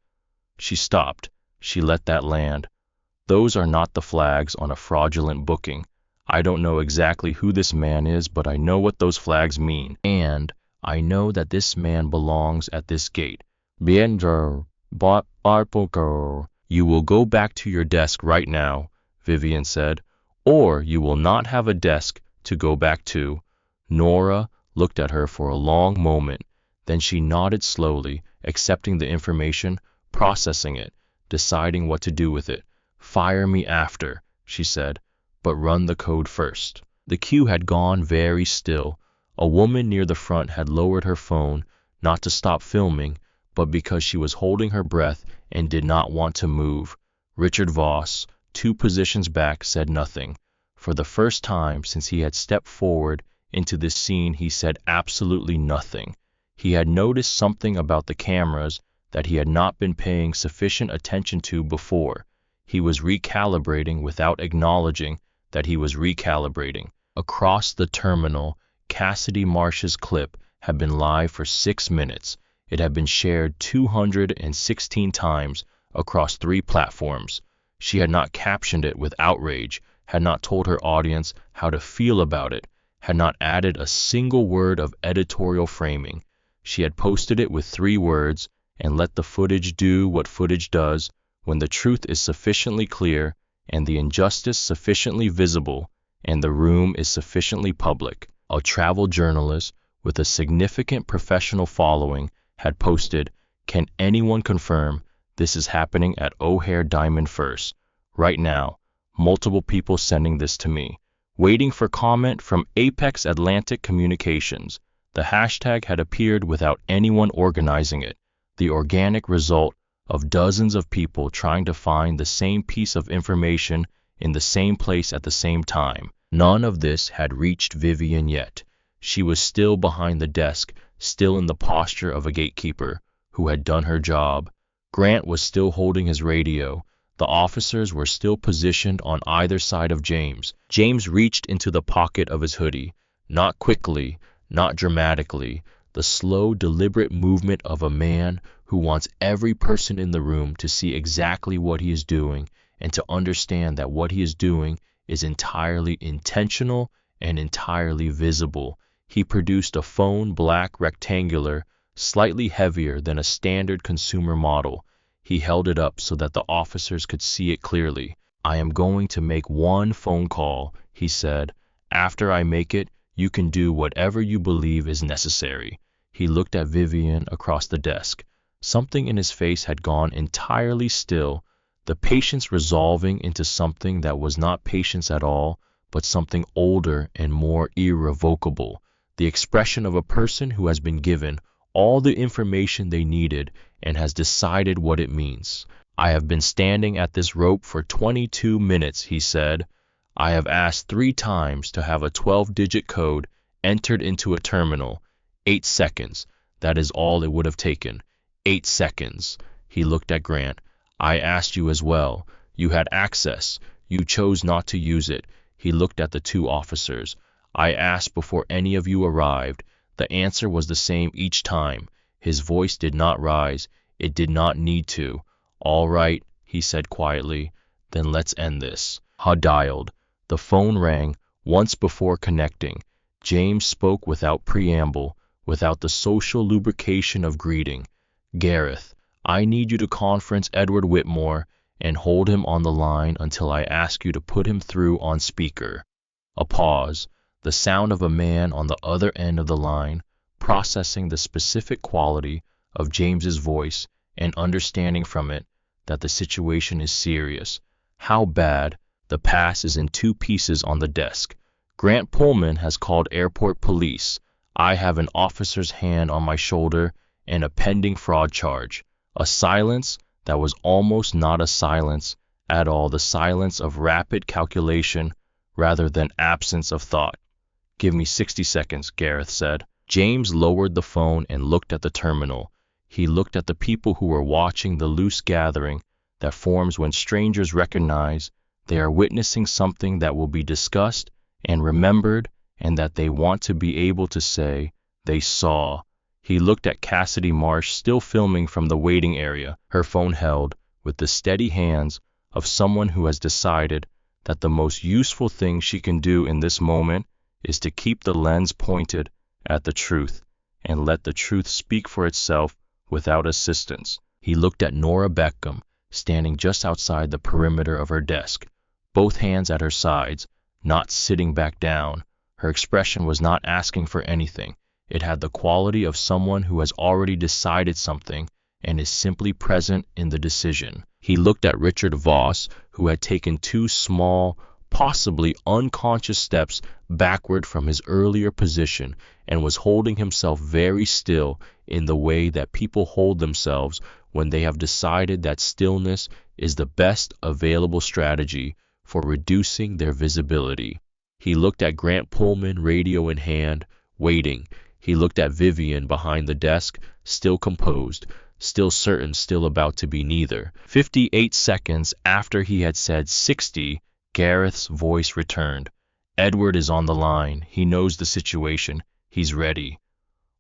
She stopped. She let that land. Those are not the flags on a fraudulent booking. I don't know exactly who this man is, but I know what those flags mean. And I know that this man belongs at this gate. Bien, girl. You will go back to your desk right now, Vivian said, or you will not have a desk to go back to. Nora looked at her for a long moment. Then she nodded slowly, accepting the information, processing it, deciding what to do with it. Fire me after, she said, but run the code first. The queue had gone very still. A woman near the front had lowered her phone, not to stop filming, but because she was holding her breath and did not want to move. Richard Voss, 2 positions back, said nothing. For the first time since he had stepped forward into this scene, he said absolutely nothing. He had noticed something about the cameras that he had not been paying sufficient attention to before. He was recalibrating without acknowledging that he was recalibrating. Across the terminal, Cassidy Marsh's clip had been live for 6 minutes. It had been shared 216 times across 3 platforms. She had not captioned it with outrage, had not told her audience how to feel about it, had not added a single word of editorial framing. She had posted it with 3 words and let the footage do what footage does when the truth is sufficiently clear and the injustice sufficiently visible and the room is sufficiently public. A travel journalist with a significant professional following had posted, "Can anyone confirm this is happening at O'Hare Diamond First? Right now." Multiple people sending this to me. Waiting for comment from Apex Atlantic Communications. The hashtag had appeared without anyone organizing it. The organic result of dozens of people trying to find the same piece of information in the same place at the same time. None of this had reached Vivian yet. She was still behind the desk, still in the posture of a gatekeeper who had done her job. Grant was still holding his radio. The officers were still positioned on either side of James. James reached into the pocket of his hoodie, not quickly, not dramatically, the slow, deliberate movement of a man who wants every person in the room to see exactly what he is doing and to understand that what he is doing is entirely intentional and entirely visible. He produced a phone black rectangular, slightly heavier than a standard consumer model. He held it up so that the officers could see it clearly. "I am going to make one phone call," he said. "After I make it, you can do whatever you believe is necessary." He looked at Vivian across the desk. Something in his face had gone entirely still, the patience resolving into something that was not patience at all, but something older and more irrevocable. The expression of a person who has been given all the information they needed and has decided what it means. "I have been standing at this rope for 22 minutes, he said. "I have asked 3 times to have a 12-digit code entered into a terminal. 8 seconds. That is all it would have taken. 8 seconds. He looked at Grant. "I asked you as well. You had access. You chose not to use it." He looked at the 2 officers. "I asked before any of you arrived. The answer was the same each time." His voice did not rise. It did not need to. "All right," he said quietly. "Then let's end this." Ha dialed. The phone rang once before connecting. James spoke without preamble, without the social lubrication of greeting. "Gareth, I need you to conference Edward Whitmore and hold him on the line until I ask you to put him through on speaker." A pause. The sound of a man on the other end of the line, processing the specific quality of James's voice and understanding from it that the situation is serious. How bad? The pass is in 2 pieces on the desk. "Grant Pullman has called airport police. I have an officer's hand on my shoulder and a pending fraud charge." A silence that was almost not a silence at all, the silence of rapid calculation rather than absence of thought. "Give me 60 seconds, Gareth said. James lowered the phone and looked at the terminal. He looked at the people who were watching the loose gathering that forms when strangers recognize they are witnessing something that will be discussed and remembered and that they want to be able to say they saw. He looked at Cassidy Marsh still filming from the waiting area, her phone held with the steady hands of someone who has decided that the most useful thing she can do in this moment is to keep the lens pointed at the truth and let the truth speak for itself without assistance. He looked at Nora Beckham, standing just outside the perimeter of her desk, both hands at her sides, not sitting back down. Her expression was not asking for anything. It had the quality of someone who has already decided something and is simply present in the decision. He looked at Richard Voss, who had taken two small, possibly unconscious steps backward from his earlier position and was holding himself very still in the way that people hold themselves when they have decided that stillness is the best available strategy for reducing their visibility. He looked at Grant Pullman, radio in hand, waiting. He looked at Vivian behind the desk, still composed, still certain, still about to be neither. 58 seconds after he had said 60, Gareth's voice returned. Edward is on the line. He knows the situation. He's ready.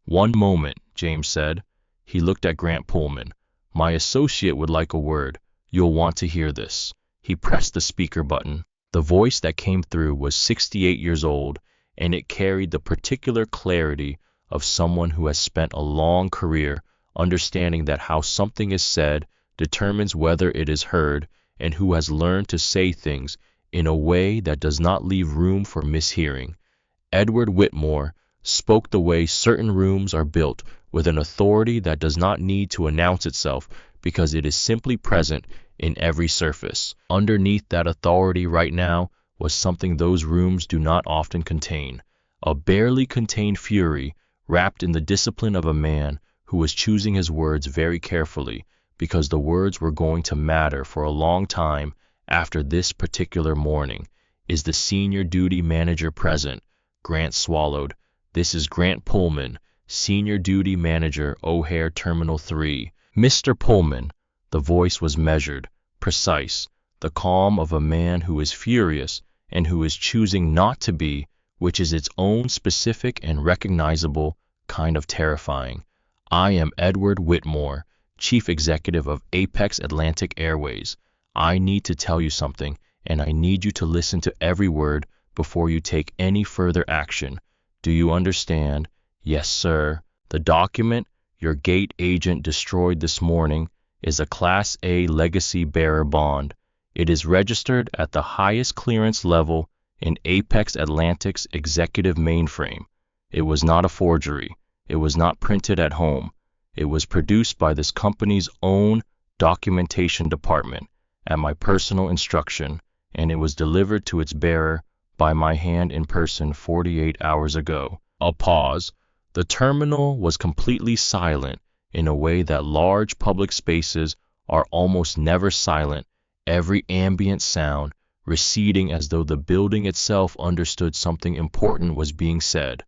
One moment, James said. He looked at Grant Pullman. My associate would like a word. You'll want to hear this. He pressed the speaker button. The voice that came through was 68 years old, and it carried the particular clarity of someone who has spent a long career understanding that how something is said determines whether it is heard, and who has learned to say things in a way that does not leave room for mishearing. Edward Whitmore spoke the way certain rooms are built, with an authority that does not need to announce itself because it is simply present in every surface. Underneath that authority right now was something those rooms do not often contain, a barely contained fury wrapped in the discipline of a man who was choosing his words very carefully because the words were going to matter for a long time after this particular morning. Is the senior duty manager present? Grant swallowed. This is Grant Pullman, Senior Duty Manager, O'Hare Terminal 3. Mr. Pullman. The voice was measured, precise, the calm of a man who is furious and who is choosing not to be, which is its own specific and recognizable kind of terrifying. I am Edward Whitmore, Chief Executive of Apex Atlantic Airways. I need to tell you something, and I need you to listen to every word before you take any further action. Do you understand? Yes, sir. The document your gate agent destroyed this morning is a Class A legacy bearer bond. It is registered at the highest clearance level in Apex Atlantic's executive mainframe. It was not a forgery. It was not printed at home. It was produced by this company's own documentation department at my personal instruction, and it was delivered to its bearer by my hand in person 48 hours ago. A pause. The terminal was completely silent in a way that large public spaces are almost never silent, every ambient sound receding as though the building itself understood something important was being said.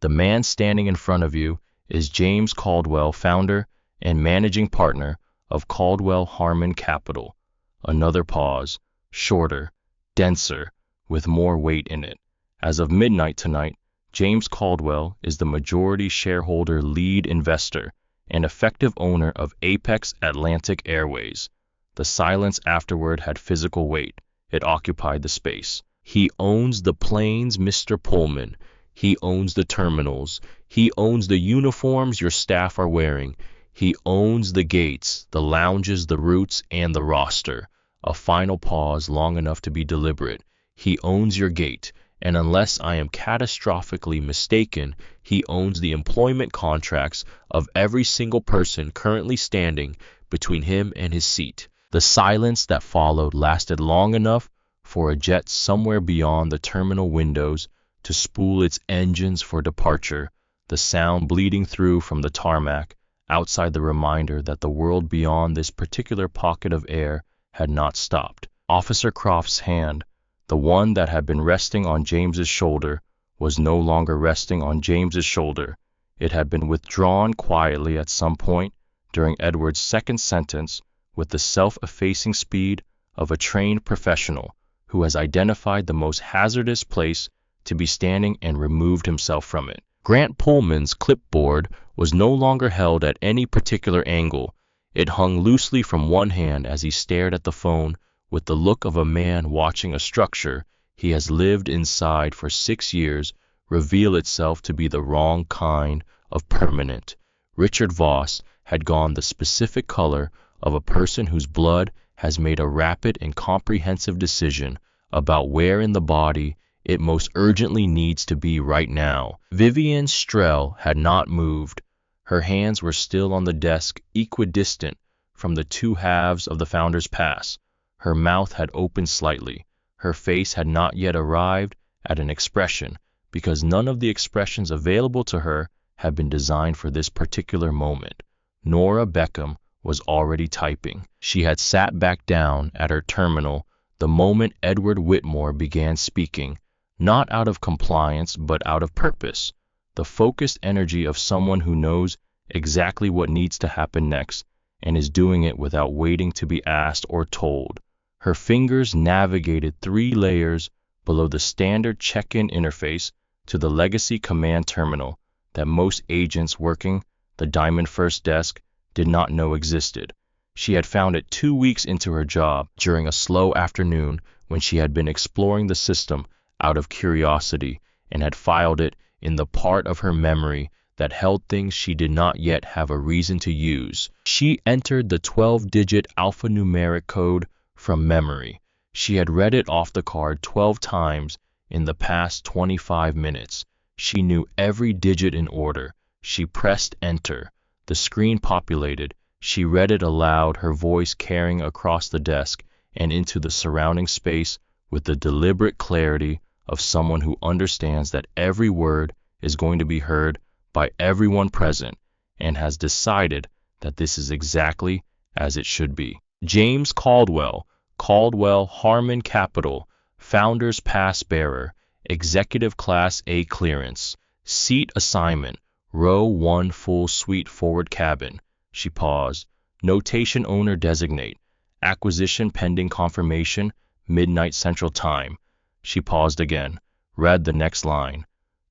The man standing in front of you is James Caldwell, founder and managing partner of Caldwell Harmon Capital. Another pause, shorter, denser, with more weight in it. As of midnight tonight, James Caldwell is the majority shareholder, lead investor, and effective owner of Apex Atlantic Airways. The silence afterward had physical weight. It occupied the space. He owns the planes, Mr. Pullman. He owns the terminals. He owns the uniforms your staff are wearing. He owns the gates, the lounges, the routes, and the roster. A final pause long enough to be deliberate. He owns your gate, and unless I am catastrophically mistaken, he owns the employment contracts of every single person currently standing between him and his seat. The silence that followed lasted long enough for a jet somewhere beyond the terminal windows to spool its engines for departure, the sound bleeding through from the tarmac outside the reminder that the world beyond this particular pocket of air had not stopped. Officer Croft's hand, the one that had been resting on James's shoulder, was no longer resting on James's shoulder. It had been withdrawn quietly at some point during Edward's second sentence with the self-effacing speed of a trained professional who has identified the most hazardous place to be standing and removed himself from it. Grant Pullman's clipboard was no longer held at any particular angle. It hung loosely from one hand as he stared at the phone with the look of a man watching a structure he has lived inside for 6 years reveal itself to be the wrong kind of permanent. Richard Voss had gone the specific color of a person whose blood has made a rapid and comprehensive decision about where in the body it most urgently needs to be right now. Vivian Strell had not moved. Her hands were still on the desk, equidistant from the two halves of the founder's pass. Her mouth had opened slightly. Her face had not yet arrived at an expression, because none of the expressions available to her had been designed for this particular moment. Nora Beckham was already typing. She had sat back down at her terminal the moment Edward Whitmore began speaking, not out of compliance but out of purpose, the focused energy of someone who knows exactly what needs to happen next and is doing it without waiting to be asked or told. Her fingers navigated 3 layers below the standard check-in interface to the legacy command terminal that most agents working the Diamond First desk did not know existed. She had found it 2 weeks into her job during a slow afternoon when she had been exploring the system out of curiosity and had filed it in the part of her memory that held things she did not yet have a reason to use. She entered the 12-digit alphanumeric code from memory. She had read it off the card 12 times in the past 25 minutes. She knew every digit in order. She pressed enter. The screen populated. She read it aloud, her voice carrying across the desk and into the surrounding space with the deliberate clarity of someone who understands that every word is going to be heard by everyone present and has decided that this is exactly as it should be. James Caldwell, Caldwell Harmon Capital, Founders Pass Bearer, Executive Class A Clearance, Seat Assignment, Row 1 Full Suite Forward Cabin. She paused. Notation Owner Designate, Acquisition Pending Confirmation, Midnight Central Time. She paused again, read the next line.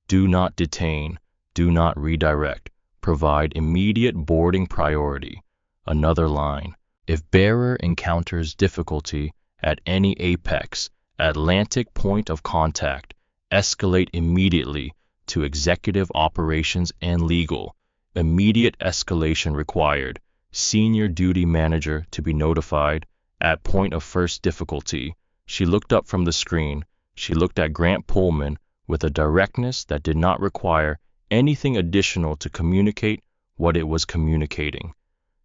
Do not detain, do not redirect, provide immediate boarding priority. Another line. If bearer encounters difficulty at any apex, Atlantic point of contact, escalate immediately to executive operations and legal. Immediate escalation required. Senior duty manager to be notified at point of first difficulty. She looked up from the screen. She looked at Grant Pullman with a directness that did not require anything additional to communicate what it was communicating.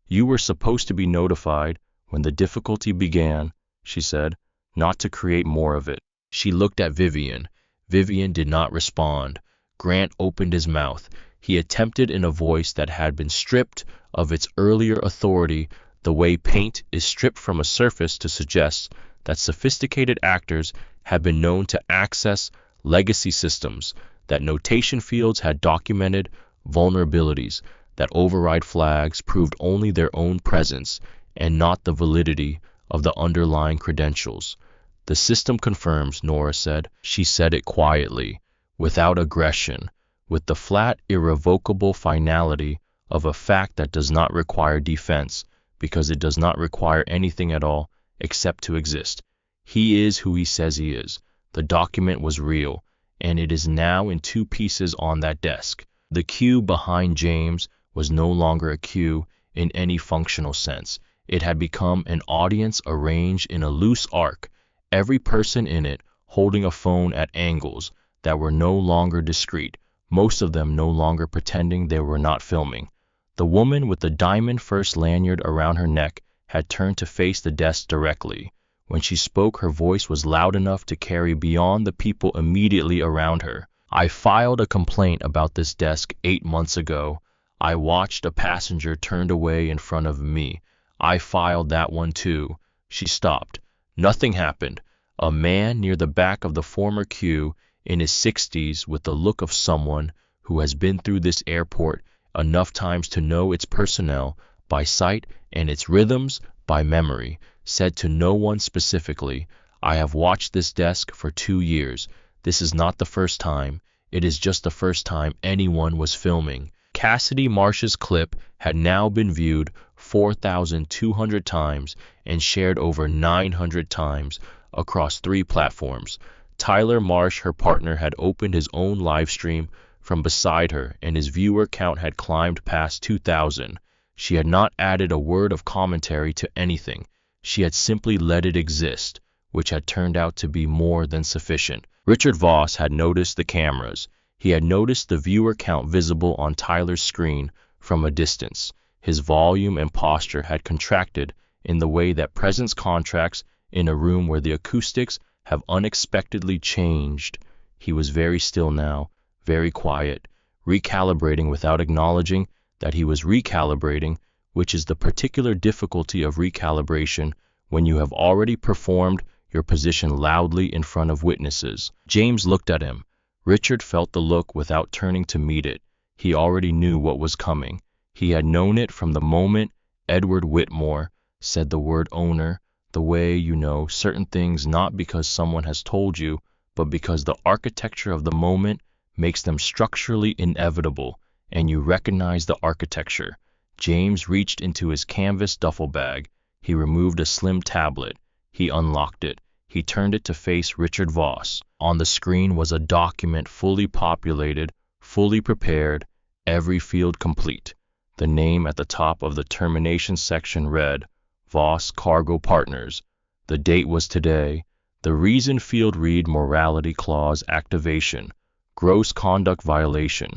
You were supposed to be notified when the difficulty began, she said, not to create more of it. She looked at Vivian. Vivian did not respond. Grant opened his mouth. He attempted in a voice that had been stripped of its earlier authority, the way paint is stripped from a surface, to suggest that sophisticated actors had been known to access legacy systems, that notation fields had documented vulnerabilities, that override flags proved only their own presence and not the validity of the underlying credentials. The system confirms, Nora said. She said it quietly, without aggression, with the flat, irrevocable finality of a fact that does not require defense, because it does not require anything at all except to exist. He is who he says he is. The document was real, and it is now in 2 pieces on that desk. The queue behind James was no longer a queue in any functional sense. It had become an audience arranged in a loose arc, every person in it holding a phone at angles that were no longer discrete, most of them no longer pretending they were not filming. The woman with the Diamond First lanyard around her neck had turned to face the desk directly. When she spoke, her voice was loud enough to carry beyond the people immediately around her. I filed a complaint about this desk 8 months ago. I watched a passenger turned away in front of me. I filed that one too. She stopped. Nothing happened. A man near the back of the former queue, in his 60s, with the look of someone who has been through this airport enough times to know its personnel by sight and its rhythms by memory, said to no one specifically, I have watched this desk for 2 years. This is not the first time. It is just the first time anyone was filming. Cassidy Marsh's clip had now been viewed 4,200 times and shared over 900 times across 3 platforms. Tyler Marsh, her partner, had opened his own live stream from beside her, and his viewer count had climbed past 2,000. She had not added a word of commentary to anything. She had simply let it exist, which had turned out to be more than sufficient. Richard Voss had noticed the cameras. He had noticed the viewer count visible on Tyler's screen from a distance. His volume and posture had contracted in the way that presence contracts in a room where the acoustics have unexpectedly changed. He was very still now, very quiet, recalibrating without acknowledging that he was recalibrating, which is the particular difficulty of recalibration when you have already performed your position loudly in front of witnesses. James looked at him. Richard felt the look without turning to meet it. He already knew what was coming. He had known it from the moment Edward Whitmore said the word owner, the way you know certain things not because someone has told you, but because the architecture of the moment makes them structurally inevitable, and you recognize the architecture. James reached into his canvas duffel bag. He removed a slim tablet. He unlocked it. He turned it to face Richard Voss. On the screen was a document fully populated, fully prepared, every field complete. The name at the top of the termination section read, Voss Cargo Partners. The date was today. The reason field read Morality Clause Activation, Gross Conduct Violation,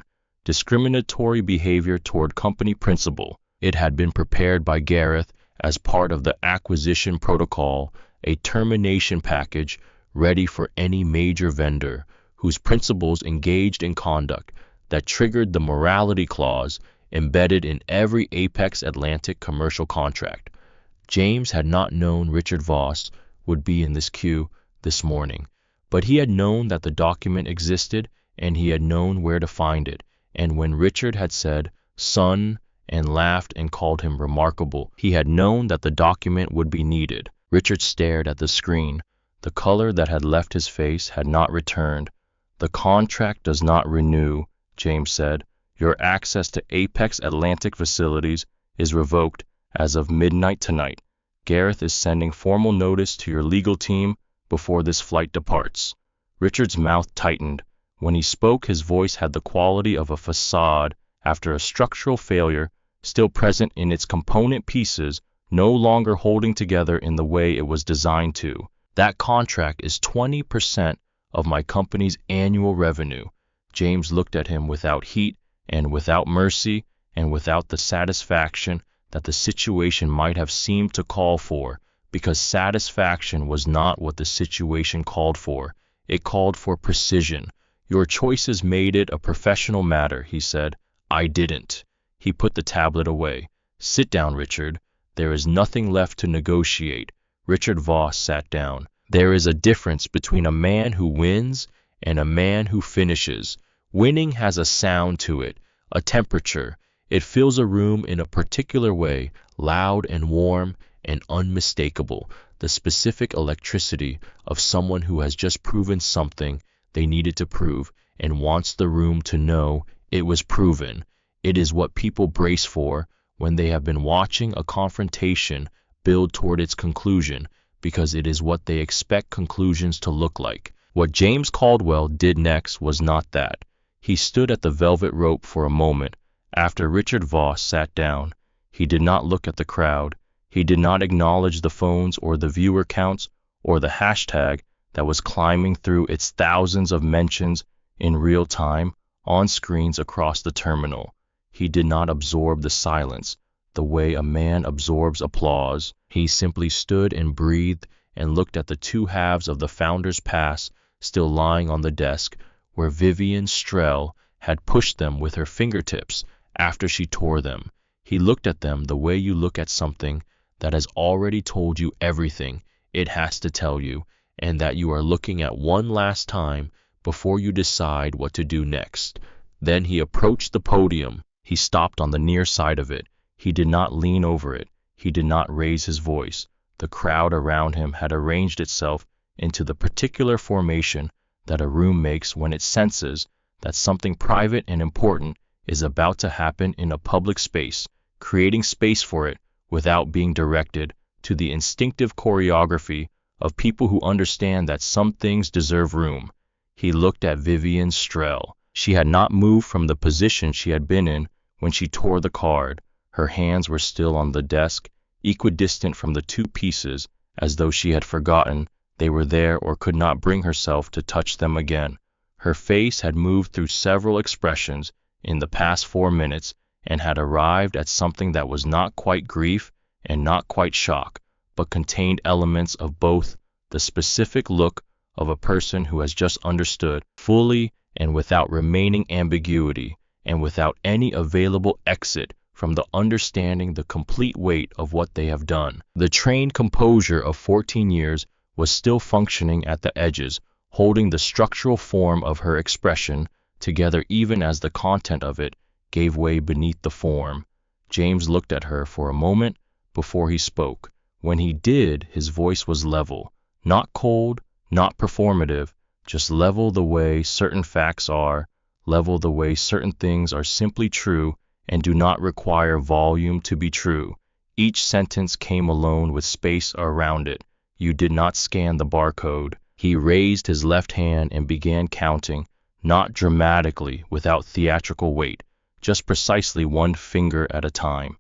Discriminatory Behavior toward Company Principal. It had been prepared by Gareth as part of the acquisition protocol, a termination package ready for any major vendor whose principals engaged in conduct that triggered the morality clause embedded in every Apex Atlantic commercial contract. James had not known Richard Voss would be in this queue this morning, but he had known that the document existed, and he had known where to find it. And when Richard had said, "Son," and laughed and called him remarkable, he had known that the document would be needed. Richard stared at the screen. The color that had left his face had not returned. "The contract does not renew," James said. "Your access to Apex Atlantic facilities is revoked as of midnight tonight. Gareth is sending formal notice to your legal team before this flight departs." Richard's mouth tightened. When he spoke, his voice had the quality of a facade after a structural failure, still present in its component pieces, no longer holding together in the way it was designed to. "That contract is 20% of my company's annual revenue." James looked at him without heat and without mercy and without the satisfaction that the situation might have seemed to call for, because satisfaction was not what the situation called for. It called for precision. "Your choices made it a professional matter," he said. "I didn't." He put the tablet away. "Sit down, Richard. There is nothing left to negotiate." Richard Voss sat down. "There is a difference between a man who wins and a man who finishes. Winning has a sound to it, a temperature. It fills a room in a particular way, loud and warm and unmistakable, the specific electricity of someone who has just proven something they needed to prove and wants the room to know it was proven. It is what people brace for when they have been watching a confrontation build toward its conclusion, because it is what they expect conclusions to look like. What James Caldwell did next was not that. He stood at the velvet rope for a moment after Richard Voss sat down. He did not look at the crowd. He did not acknowledge the phones or the viewer counts or the hashtag that was climbing through its thousands of mentions in real time on screens across the terminal. He did not absorb the silence the way a man absorbs applause. He simply stood and breathed and looked at the 2 halves of the Founder's Pass still lying on the desk where Vivian Strell had pushed them with her fingertips after she tore them. He looked at them the way you look at something that has already told you everything it has to tell you, and that you are looking at one last time before you decide what to do next. Then he approached the podium. He stopped on the near side of it. He did not lean over it. He did not raise his voice. The crowd around him had arranged itself into the particular formation that a room makes when it senses that something private and important is about to happen in a public space, creating space for it without being directed to the instinctive choreography of people who understand that some things deserve room. He looked at Vivian Strell. She had not moved from the position she had been in when she tore the card. Her hands were still on the desk, equidistant from the two pieces, as though she had forgotten they were there or could not bring herself to touch them again. Her face had moved through several expressions in the past 4 minutes and had arrived at something that was not quite grief and not quite shock, but contained elements of both: the specific look of a person who has just understood fully and without remaining ambiguity, and without any available exit from the understanding the complete weight of what they have done. The trained composure of 14 years was still functioning at the edges, holding the structural form of her expression together even as the content of it gave way beneath the form. James looked at her for a moment before he spoke. When he did, his voice was level, not cold, not performative, just level the way certain facts are, level the way certain things are simply true and do not require volume to be true. Each sentence came alone with space around it. You did not scan the barcode. He raised his left hand and began counting, not dramatically, without theatrical weight, just precisely one finger at a time.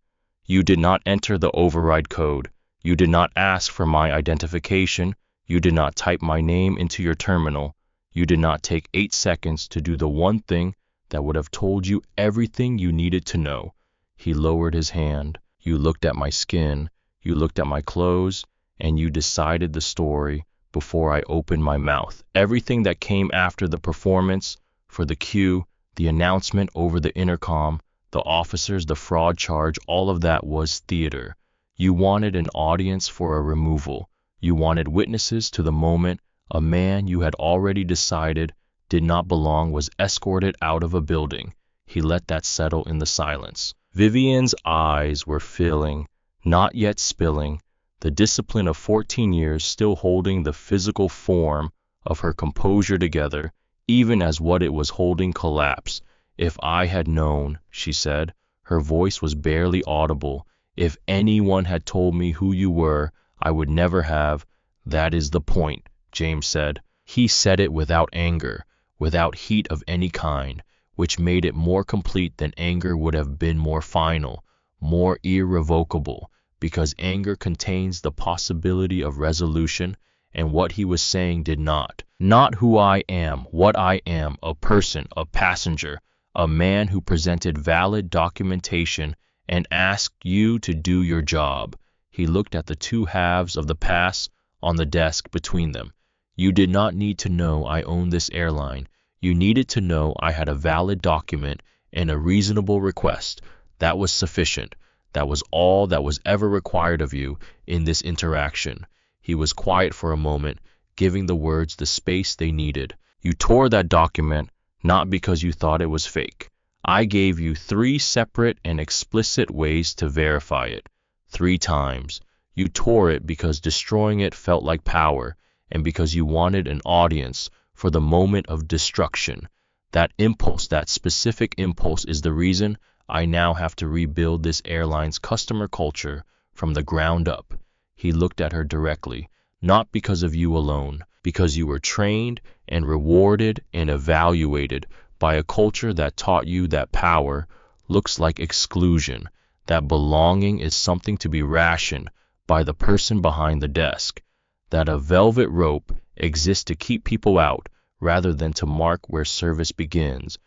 You did not enter the override code. You did not ask for my identification. You did not type my name into your terminal. You did not take 8 seconds to do the one thing that would have told you everything you needed to know. He lowered his hand. You looked at my skin. You looked at my clothes, and you decided the story before I opened my mouth. Everything that came after the performance, for the cue, the announcement over the intercom, the officers, the fraud charge, all of that was theater. You wanted an audience for a removal. You wanted witnesses to the moment a man you had already decided did not belong was escorted out of a building. He let that settle in the silence. Vivian's eyes were filling, not yet spilling, the discipline of 14 years still holding the physical form of her composure together, even as what it was holding collapsed. If I had known, she said, her voice was barely audible, if anyone had told me who you were, I would never have. That is the point, James said. He said it without anger, without heat of any kind, which made it more complete than anger would have been, more final, more irrevocable, because anger contains the possibility of resolution, and what he was saying did not. Not who I am, what I am, a person, a passenger, a man who presented valid documentation and asked you to do your job. He looked at the two halves of the pass on the desk between them. You did not need to know I owned this airline. You needed to know I had a valid document and a reasonable request. That was sufficient. That was all that was ever required of you in this interaction. He was quiet for a moment, giving the words the space they needed. You tore that document not because you thought it was fake. I gave you 3 separate and explicit ways to verify it. 3 times. You tore it because destroying it felt like power, and because you wanted an audience for the moment of destruction. That impulse, that specific impulse, is the reason I now have to rebuild this airline's customer culture from the ground up. He looked at her directly. Not because of you alone, because you were trained and rewarded and evaluated by a culture that taught you that power looks like exclusion, that belonging is something to be rationed by the person behind the desk, that a velvet rope exists to keep people out rather than to mark where service begins.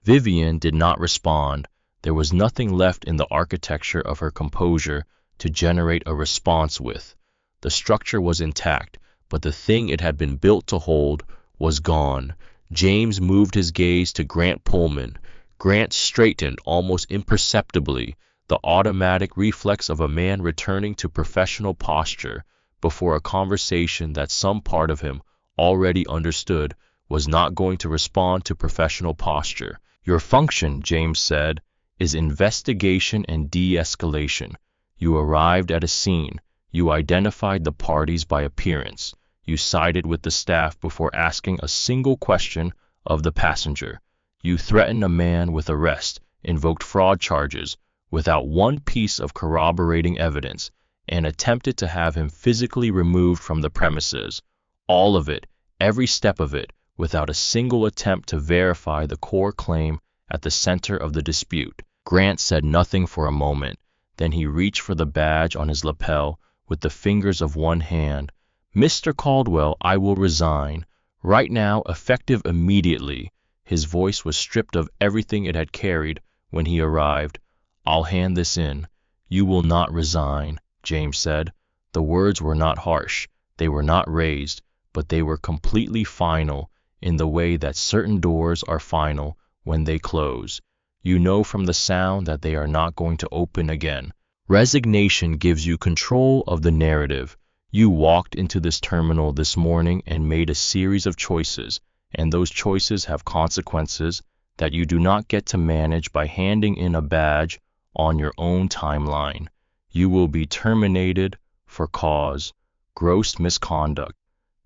Vivian did not respond. There was nothing left in the architecture of her composure to generate a response with. The structure was intact, but the thing it had been built to hold was gone. James moved his gaze to Grant Pullman. Grant straightened almost imperceptibly, the automatic reflex of a man returning to professional posture before a conversation that some part of him already understood was not going to respond to professional posture. Your function, James said, is investigation and de-escalation. You arrived at a scene. You identified the parties by appearance. You sided with the staff before asking a single question of the passenger. You threatened a man with arrest, invoked fraud charges without one piece of corroborating evidence, and attempted to have him physically removed from the premises. All of it, every step of it, without a single attempt to verify the core claim at the center of the dispute. Grant said nothing for a moment. Then he reached for the badge on his lapel with the fingers of one hand. "Mr. Caldwell, I will resign. Right now, effective immediately." His voice was stripped of everything it had carried when he arrived. "I'll hand this in." "You will not resign," James said. The words were not harsh, they were not raised, but they were completely final, in the way that certain doors are final when they close. You know from the sound that they are not going to open again. Resignation gives you control of the narrative. You walked into this terminal this morning and made a series of choices, and those choices have consequences that you do not get to manage by handing in a badge on your own timeline. You will be terminated for cause, gross misconduct,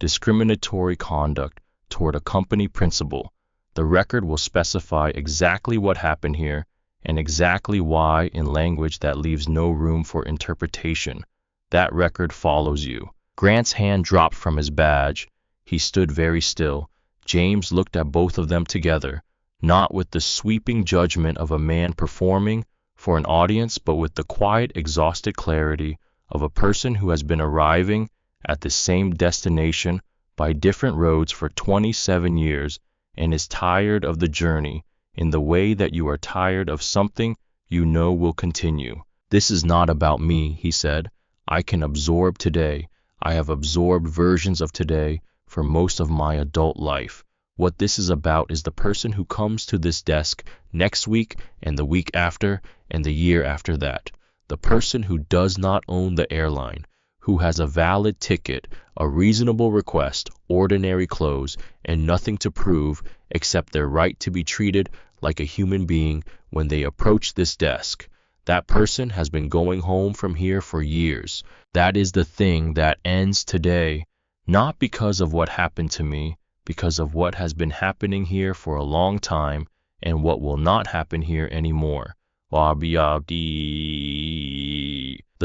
discriminatory conduct toward a company principal. The record will specify exactly what happened here and exactly why in language that leaves no room for interpretation. That record follows you. Grant's hand dropped from his badge. He stood very still. James looked at both of them together, not with the sweeping judgment of a man performing for an audience, but with the quiet, exhausted clarity of a person who has been arriving at the same destination by different roads for 27 years and is tired of the journey in the way that you are tired of something you know will continue. "This is not about me," he said. "I can absorb today. I have absorbed versions of today for most of my adult life. What this is about is the person who comes to this desk next week and the week after and the year after that. The person who does not own the airline, who has a valid ticket, a reasonable request, ordinary clothes, and nothing to prove except their right to be treated like a human being when they approach this desk. That person has been going home from here for years. That is the thing that ends today, not because of what happened to me, because of what has been happening here for a long time and what will not happen here anymore." The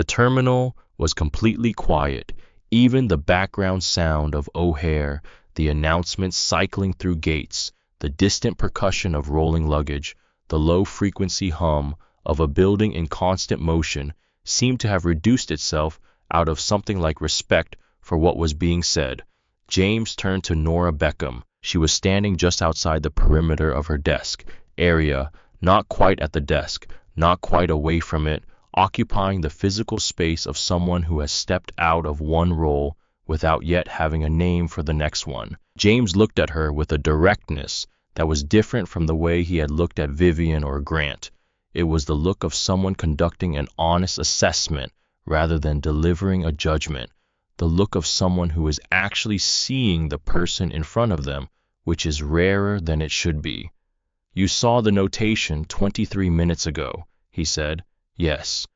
terminal was completely quiet. Even the background sound of O'Hare, the announcements cycling through gates, the distant percussion of rolling luggage, the low-frequency hum of a building in constant motion seemed to have reduced itself out of something like respect for what was being said. James turned to Nora Beckham. She was standing just outside the perimeter of her desk area, not quite at the desk, not quite away from it, occupying the physical space of someone who has stepped out of one role without yet having a name for the next one. James looked at her with a directness that was different from the way he had looked at Vivian or Grant. It was the look of someone conducting an honest assessment rather than delivering a judgment, the look of someone who is actually seeing the person in front of them, which is rarer than it should be. "You saw the notation 23 minutes ago," he said. "Yes."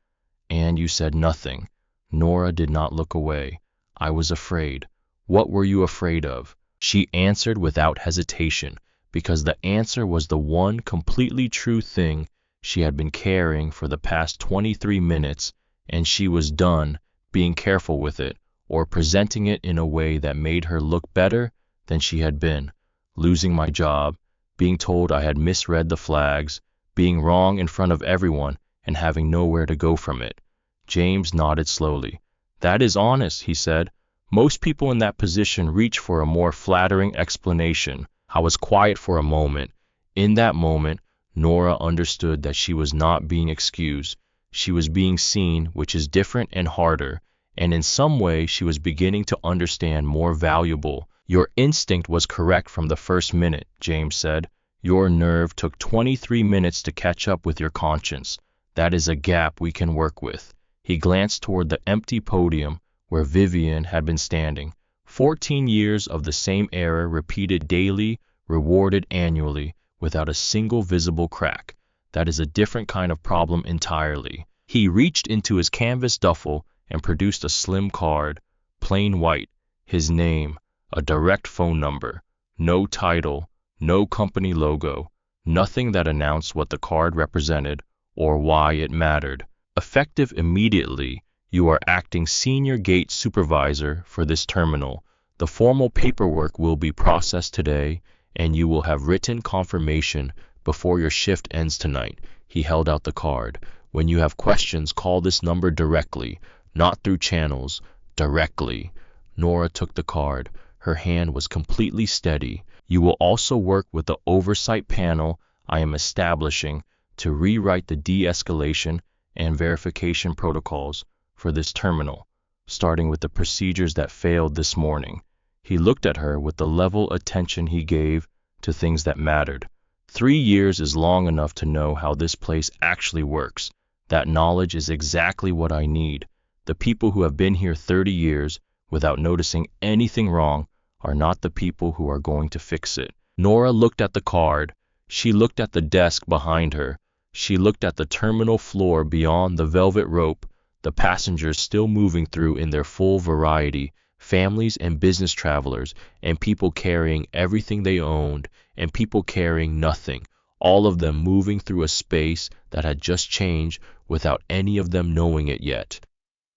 "And you said nothing." Nora did not look away. "I was afraid." "What were you afraid of?" She answered without hesitation, because the answer was the one completely true thing she had been carrying for the past 23 minutes, and she was done being careful with it or presenting it in a way that made her look better than she had been. "Losing my job, being told I had misread the flags, being wrong in front of everyone and having nowhere to go from it." James nodded slowly. "That is honest," he said. "Most people in that position reach for a more flattering explanation." I was quiet for a moment. In that moment, Nora understood that she was not being excused. She was being seen, which is different and harder, and in some way she was beginning to understand more valuable. "Your instinct was correct from the first minute," James said. "Your nerve took 23 minutes to catch up with your conscience. That is a gap we can work with." He glanced toward the empty podium where Vivian had been standing. 14 years of the same error repeated daily, rewarded annually, without a single visible crack. That is a different kind of problem entirely. He reached into his canvas duffel and produced a slim card, plain white. his name, a direct phone number, no title, no company logo, nothing that announced what the card represented or why it mattered. Effective immediately, you are acting senior gate supervisor for this terminal. The formal paperwork will be processed today, and you will have written confirmation before your shift ends tonight. He held out the card. When you have questions, call this number directly, not through channels, directly. Nora took the card. Her hand was completely steady. You will also work with the oversight panel I am establishing to rewrite the de-escalation and verification protocols for this terminal, starting with the procedures that failed this morning. He looked at her with the level attention he gave to things that mattered. 3 years is long enough to know how this place actually works. That knowledge is exactly what I need. The people who have been here 30 years without noticing anything wrong are not the people who are going to fix it. Nora looked at the card. She looked at the desk behind her. She looked at the terminal floor beyond the velvet rope, the passengers still moving through in their full variety, families and business travelers, and people carrying everything they owned, and people carrying nothing, all of them moving through a space that had just changed without any of them knowing it yet.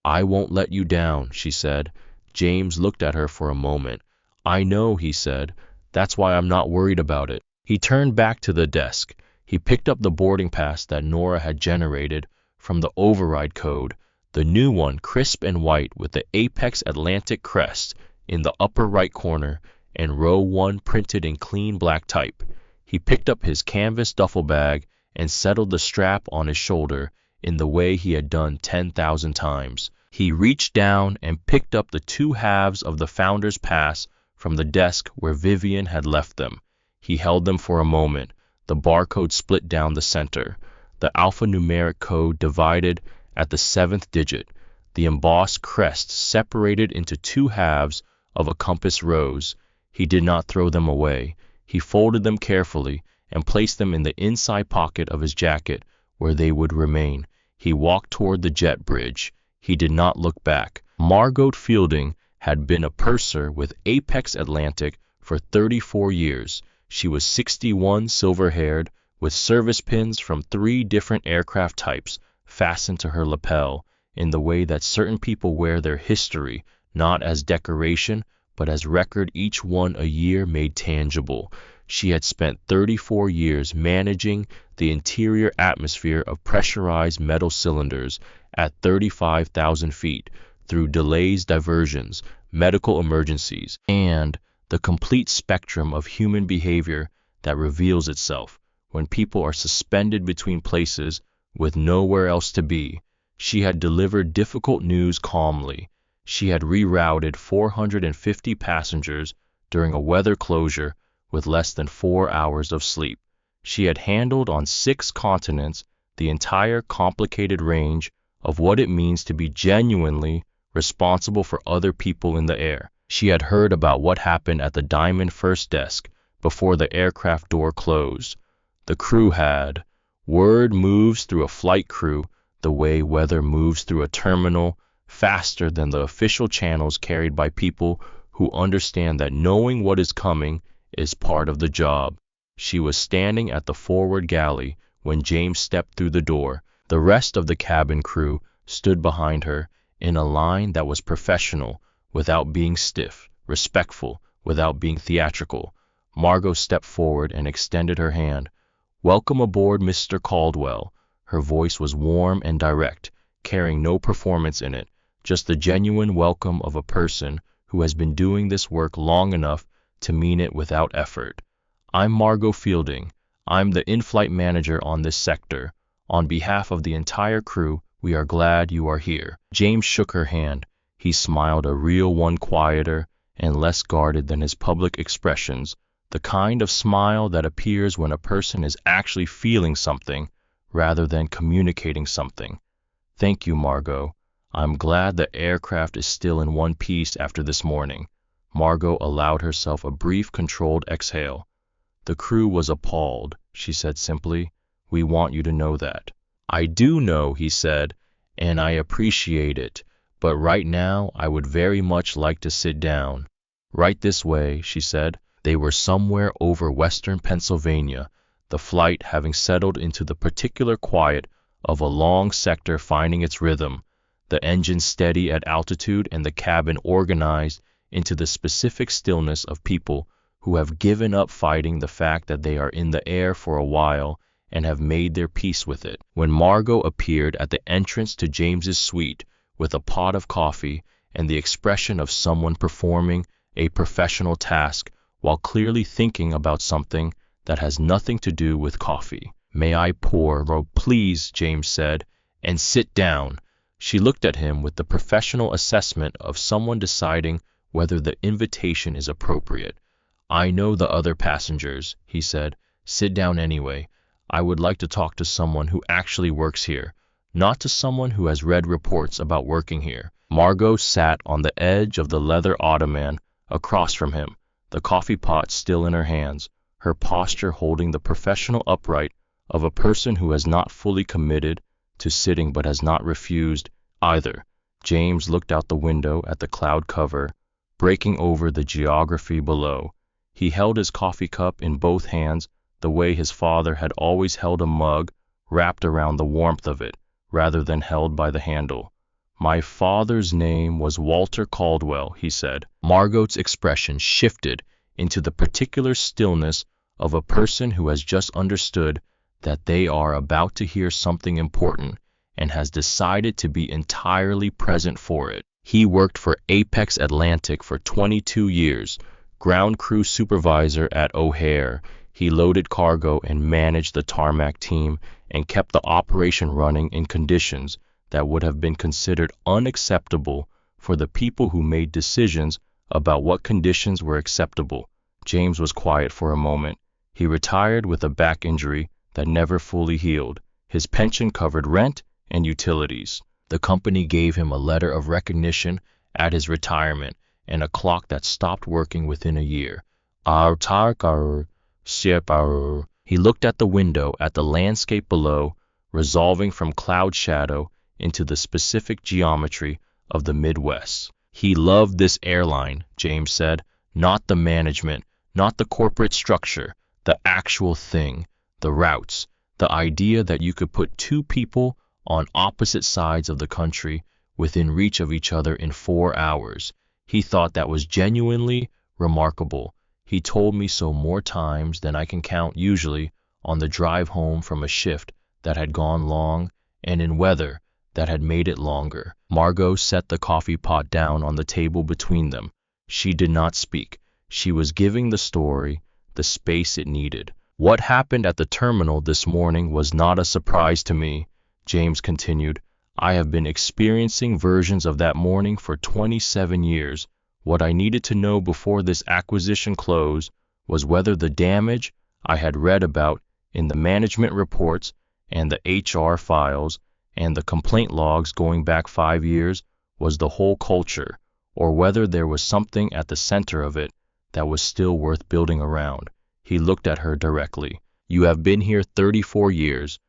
"I won't let you down," she said. James looked at her for a moment. "I know," he said. "That's why I'm not worried about it." He turned back to the desk. He picked up the boarding pass that Nora had generated from the override code, the new one, crisp and white with the Apex Atlantic crest in the upper right corner and row 1 printed in clean black type. He picked up his canvas duffel bag and settled the strap on his shoulder in the way he had done 10,000 times. He reached down and picked up the 2 halves of the Founder's Pass from the desk where Vivian had left them. He held them for a moment. The barcode split down the center. The alphanumeric code divided at the 7th digit. The embossed crest separated into 2 halves of a compass rose. He did not throw them away. He folded them carefully and placed them in the inside pocket of his jacket where they would remain. He walked toward the jet bridge. He did not look back. Margot Fielding had been a purser with Apex Atlantic for 34 years. She was 61, silver-haired, with service pins from 3 different aircraft types fastened to her lapel, in the way that certain people wear their history, not as decoration, but as record, each one a year made tangible. She had spent 34 years managing the interior atmosphere of pressurized metal cylinders at 35,000 feet through delays, diversions, medical emergencies, and the complete spectrum of human behavior that reveals itself when people are suspended between places with nowhere else to be. She had delivered difficult news calmly. She had rerouted 450 passengers during a weather closure with less than 4 hours of sleep. She had handled on 6 continents the entire complicated range of what it means to be genuinely responsible for other people in the air. She had heard about what happened at the Diamond First desk before the aircraft door closed. The crew had. Word moves through a flight crew the way weather moves through a terminal, faster than the official channels carried by people who understand that knowing what is coming is part of the job. She was standing at the forward galley when James stepped through the door. The rest of the cabin crew stood behind her in a line that was professional without being stiff, respectful without being theatrical. Margot stepped forward and extended her hand. "Welcome aboard, Mr. Caldwell." Her voice was warm and direct, carrying no performance in it, just the genuine welcome of a person who has been doing this work long enough to mean it without effort. "I'm Margot Fielding. I'm the in-flight manager on this sector. On behalf of the entire crew, we are glad you are here." James shook her hand. He smiled, a real one, quieter and less guarded than his public expressions, the kind of smile that appears when a person is actually feeling something rather than communicating something. "Thank you, Margot. I'm glad the aircraft is still in one piece after this morning." Margot allowed herself a brief, controlled exhale. "The crew was appalled," she said simply. "We want you to know that." "I do know," he said, "and I appreciate it. but right now I would very much like to sit down. Right this way, she said. They were somewhere over western Pennsylvania, the flight having settled into the particular quiet of a long sector finding its rhythm, the engine steady at altitude and the cabin organized into the specific stillness of people who have given up fighting the fact that they are in the air for a while and have made their peace with it. When Margot appeared at the entrance to James's suite with a pot of coffee and the expression of someone performing a professional task while clearly thinking about something that has nothing to do with coffee. "May I pour, please," James said, "and sit down." She looked at him with the professional assessment of someone deciding whether the invitation is appropriate. "I know the other passengers," he said. "Sit down anyway. I would like to talk to someone who actually works here, not to someone who has read reports about working here." Margot sat on the edge of the leather ottoman across from him, the coffee pot still in her hands, her posture holding the professional upright of a person who has not fully committed to sitting but has not refused either. James looked out the window at the cloud cover, breaking over the geography below. He held his coffee cup in both hands the way his father had always held a mug, wrapped around the warmth of it, rather than held by the handle. "My father's name was Walter Caldwell," he said. Margot's expression shifted into the particular stillness of a person who has just understood that they are about to hear something important and has decided to be entirely present for it. He worked for Apex Atlantic for 22 years, ground crew supervisor at O'Hare. He loaded cargo and managed the tarmac team and kept the operation running in conditions that would have been considered unacceptable for the people who made decisions about what conditions were acceptable. James was quiet for a moment. He retired with a back injury that never fully healed. His pension covered rent and utilities. The company gave him a letter of recognition at his retirement and a clock that stopped working within a year. He looked at the window at the landscape below, resolving from cloud shadow into the specific geometry of the Midwest. He loved this airline, James said, not the management, not the corporate structure, the actual thing, the routes, the idea that you could put two people on opposite sides of the country within reach of each other in 4 hours. He thought that was genuinely remarkable. He told me so more times than I can count usually on the drive home from a shift that had gone long and in weather that had made it longer. Margot set the coffee pot down on the table between them. She did not speak. She was giving the story the space it needed. "What happened at the terminal this morning was not a surprise to me," James continued. "I have been experiencing versions of that morning for 27 years. What I needed to know before this acquisition closed was whether the damage I had read about in the management reports and the HR files and the complaint logs going back 5 years was the whole culture, or whether there was something at the center of it that was still worth building around." He looked at her directly. "You have been here 34 years.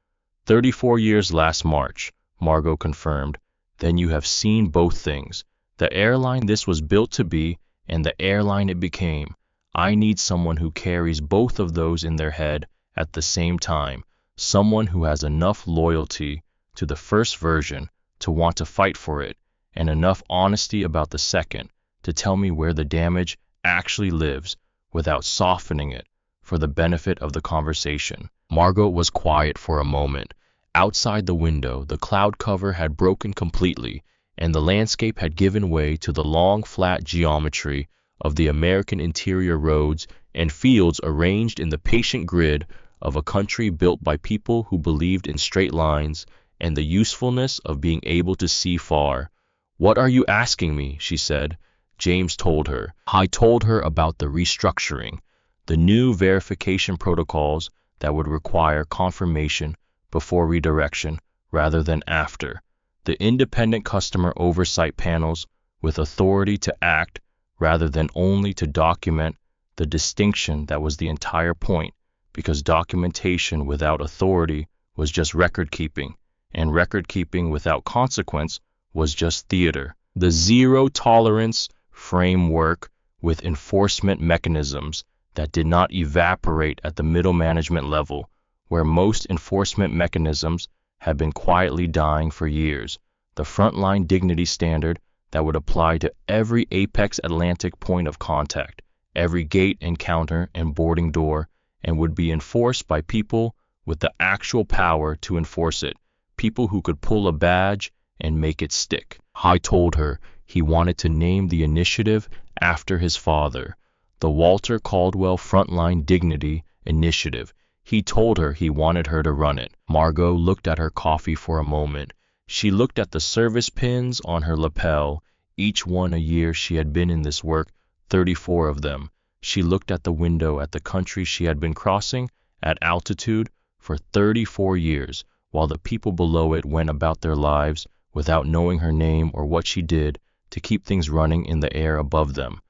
34 years last March," Margot confirmed. "Then you have seen both things. The airline this was built to be and the airline it became. I need someone who carries both of those in their head at the same time, someone who has enough loyalty to the first version to want to fight for it, and enough honesty about the second to tell me where the damage actually lives without softening it for the benefit of the conversation." Margot was quiet for a moment. Outside the window, the cloud cover had broken completely, and the landscape had given way to the long, flat geometry of the American interior roads and fields arranged in the patient grid of a country built by people who believed in straight lines and the usefulness of being able to see far. "What are you asking me?" she said. James told her. I told her about the restructuring, the new verification protocols that would require confirmation before redirection rather than after, the independent customer oversight panels with authority to act rather than only to document, the distinction that was the entire point, because documentation without authority was just record keeping, and record keeping without consequence was just theater. The zero tolerance framework with enforcement mechanisms that did not evaporate at the middle management level, where most enforcement mechanisms had been quietly dying for years. The frontline dignity standard that would apply to every apex Atlantic point of contact, every gate and counter and boarding door, and would be enforced by people with the actual power to enforce it, people who could pull a badge and make it stick. I told her he wanted to name the initiative after his father, the Walter Caldwell Frontline Dignity Initiative. He told her he wanted her to run it. Margot looked at her coffee for a moment. She looked at the service pins on her lapel, each one a year she had been in this work, 34 of them. She looked at the window at the country she had been crossing at altitude for 34 years, while the people below it went about their lives without knowing her name or what she did to keep things running in the air above them.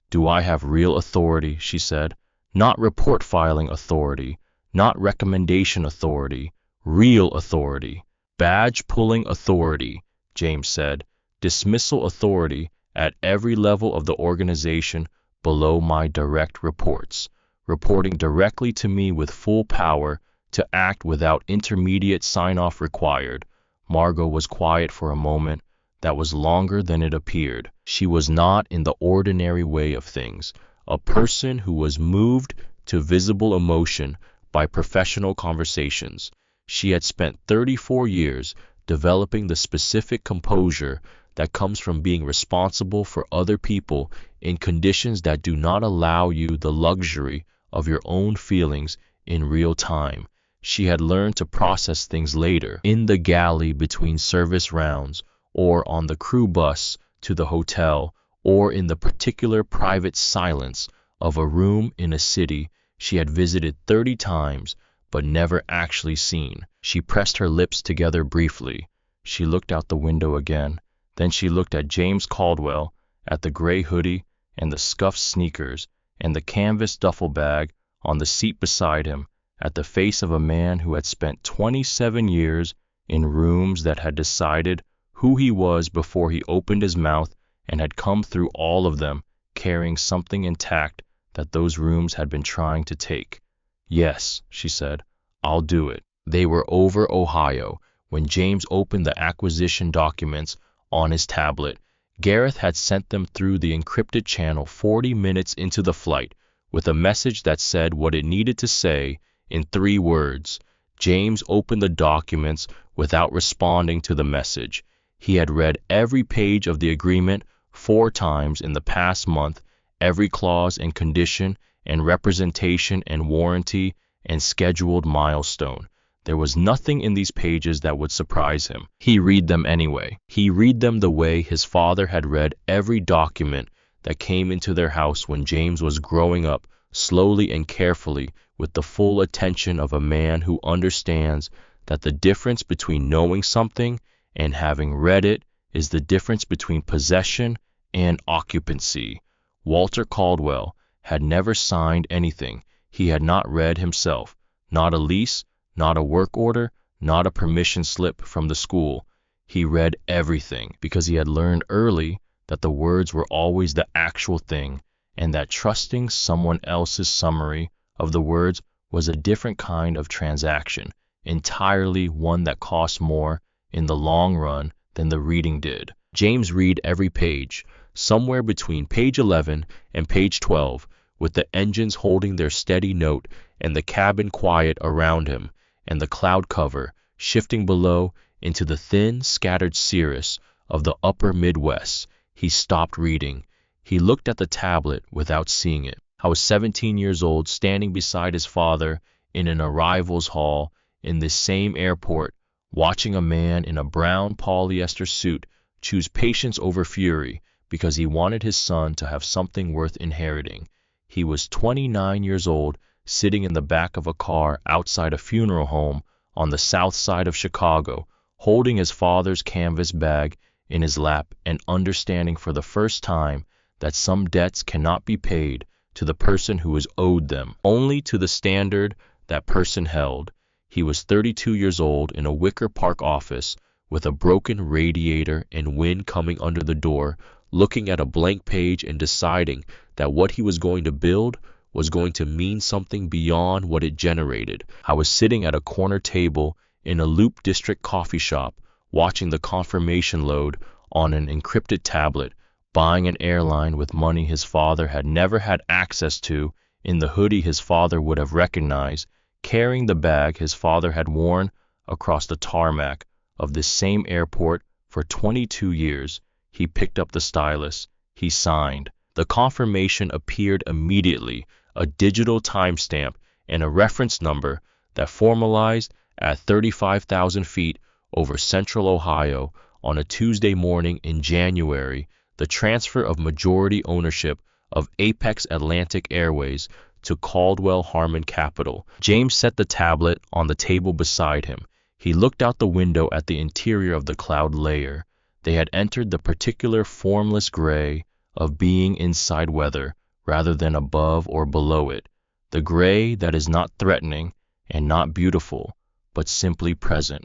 Do I have real authority, she said. Not report filing authority, not recommendation authority, real authority. Badge pulling authority, James said. Dismissal authority at every level of the organization below my direct reports, reporting directly to me with full power to act without intermediate sign-off required. Margot was quiet for a moment that was longer than it appeared. She was not in the ordinary way of things, a person who was moved to visible emotion by professional conversations. She had spent 34 years developing the specific composure that comes from being responsible for other people in conditions that do not allow you the luxury of your own feelings in real time. She had learned to process things later, in the galley between service rounds, or on the crew bus to the hotel, or in the particular private silence of a room in a city she had visited 30 times but never actually seen. She pressed her lips together briefly. She looked out the window again. Then she looked at James Caldwell, at the gray hoodie and the scuffed sneakers and the canvas duffel bag on the seat beside him, at the face of a man who had spent 27 years in rooms that had decided who he was before he opened his mouth and had come through all of them carrying something intact that those rooms had been trying to take. Yes, she said, I'll do it. They were over Ohio when James opened the acquisition documents on his tablet. Gareth had sent them through the encrypted channel 40 minutes into the flight with a message that said what it needed to say in 3 words. James opened the documents without responding to the message. He had read every page of the agreement 4 times in the past month, every clause and condition and representation and warranty and scheduled milestone. There was nothing in these pages that would surprise him. He read them anyway. He read them the way his father had read every document that came into their house when James was growing up, slowly and carefully, with the full attention of a man who understands that the difference between knowing something and having read it is the difference between possession and occupancy. Walter Caldwell had never signed anything he had not read himself, not a lease, not a work order, not a permission slip from the school. He read everything because he had learned early that the words were always the actual thing, and that trusting someone else's summary of the words was a different kind of transaction, entirely one that cost more in the long run than the reading did. James read every page, somewhere between page 11 and page 12, with the engines holding their steady note and the cabin quiet around him, and the cloud cover shifting below into the thin, scattered cirrus of the upper Midwest. He stopped reading. He looked at the tablet without seeing it. I was 17 years old, standing beside his father in an arrivals hall in this same airport, watching a man in a brown polyester suit choose patience over fury because he wanted his son to have something worth inheriting. He was 29 years old, sitting in the back of a car outside a funeral home on the south side of Chicago, holding his father's canvas bag in his lap and understanding for the first time that some debts cannot be paid to the person who is owed them, only to the standard that person held. He was 32 years old in a Wicker Park office with a broken radiator and wind coming under the door, looking at a blank page and deciding that what he was going to build was going to mean something beyond what it generated. I was sitting at a corner table in a Loop District coffee shop, watching the confirmation load on an encrypted tablet, buying an airline with money his father had never had access to, in the hoodie his father would have recognized, carrying the bag his father had worn across the tarmac of this same airport for 22 years. He picked up the stylus. He signed. The confirmation appeared immediately, a digital timestamp and a reference number that formalized at 35,000 feet over central Ohio on a Tuesday morning in January, the transfer of majority ownership of Apex Atlantic Airways to Caldwell Harmon Capital. James set the tablet on the table beside him. He looked out the window at the interior of the cloud layer. They had entered the particular formless gray of being inside weather rather than above or below it, the gray that is not threatening and not beautiful, but simply present.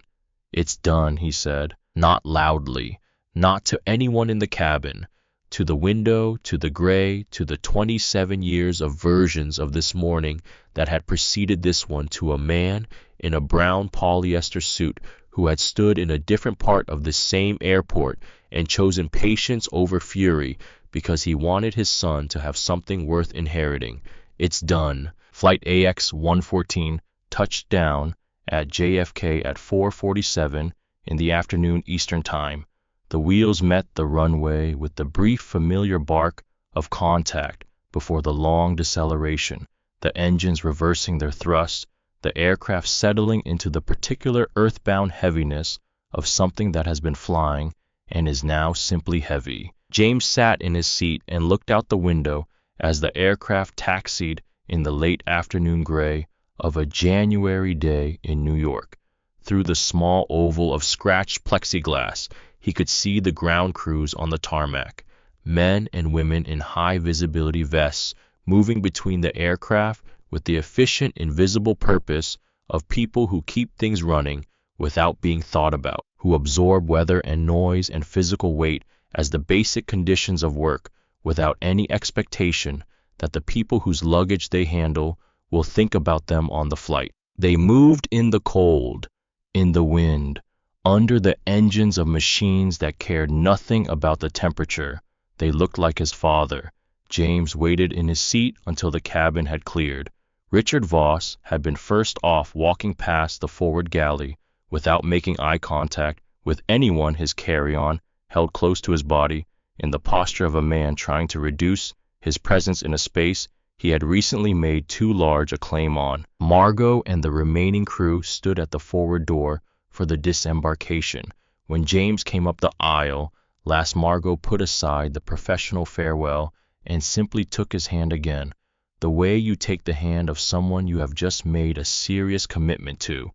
"It's done," he said, not loudly, not to anyone in the cabin, to the window, to the gray, to the 27 years of versions of this morning that had preceded this one, to a man in a brown polyester suit who had stood in a different part of the same airport and chosen patience over fury because he wanted his son to have something worth inheriting. "It's done." Flight AX-114 touched down at JFK at 4:47 in the afternoon Eastern Time. The wheels met the runway with the brief familiar bark of contact before the long deceleration, the engines reversing their thrust, the aircraft settling into the particular earthbound heaviness of something that has been flying and is now simply heavy. James sat in his seat and looked out the window as the aircraft taxied in the late afternoon gray of a January day in New York. Through the small oval of scratched plexiglass, he could see the ground crews on the tarmac, men and women in high-visibility vests moving between the aircraft with the efficient, invisible purpose of people who keep things running without being thought about, who absorb weather and noise and physical weight as the basic conditions of work without any expectation that the people whose luggage they handle will think about them on the flight. They moved in the cold, in the wind, under the engines of machines that cared nothing about the temperature. They looked like his father. James waited in his seat until the cabin had cleared. Richard Voss had been first off, walking past the forward galley without making eye contact with anyone, his carry-on held close to his body, in the posture of a man trying to reduce his presence in a space he had recently made too large a claim on. Margot and the remaining crew stood at the forward door for the disembarkation. When James came up the aisle, last Margot put aside the professional farewell and simply took his hand again, the way you take the hand of someone you have just made a serious commitment to.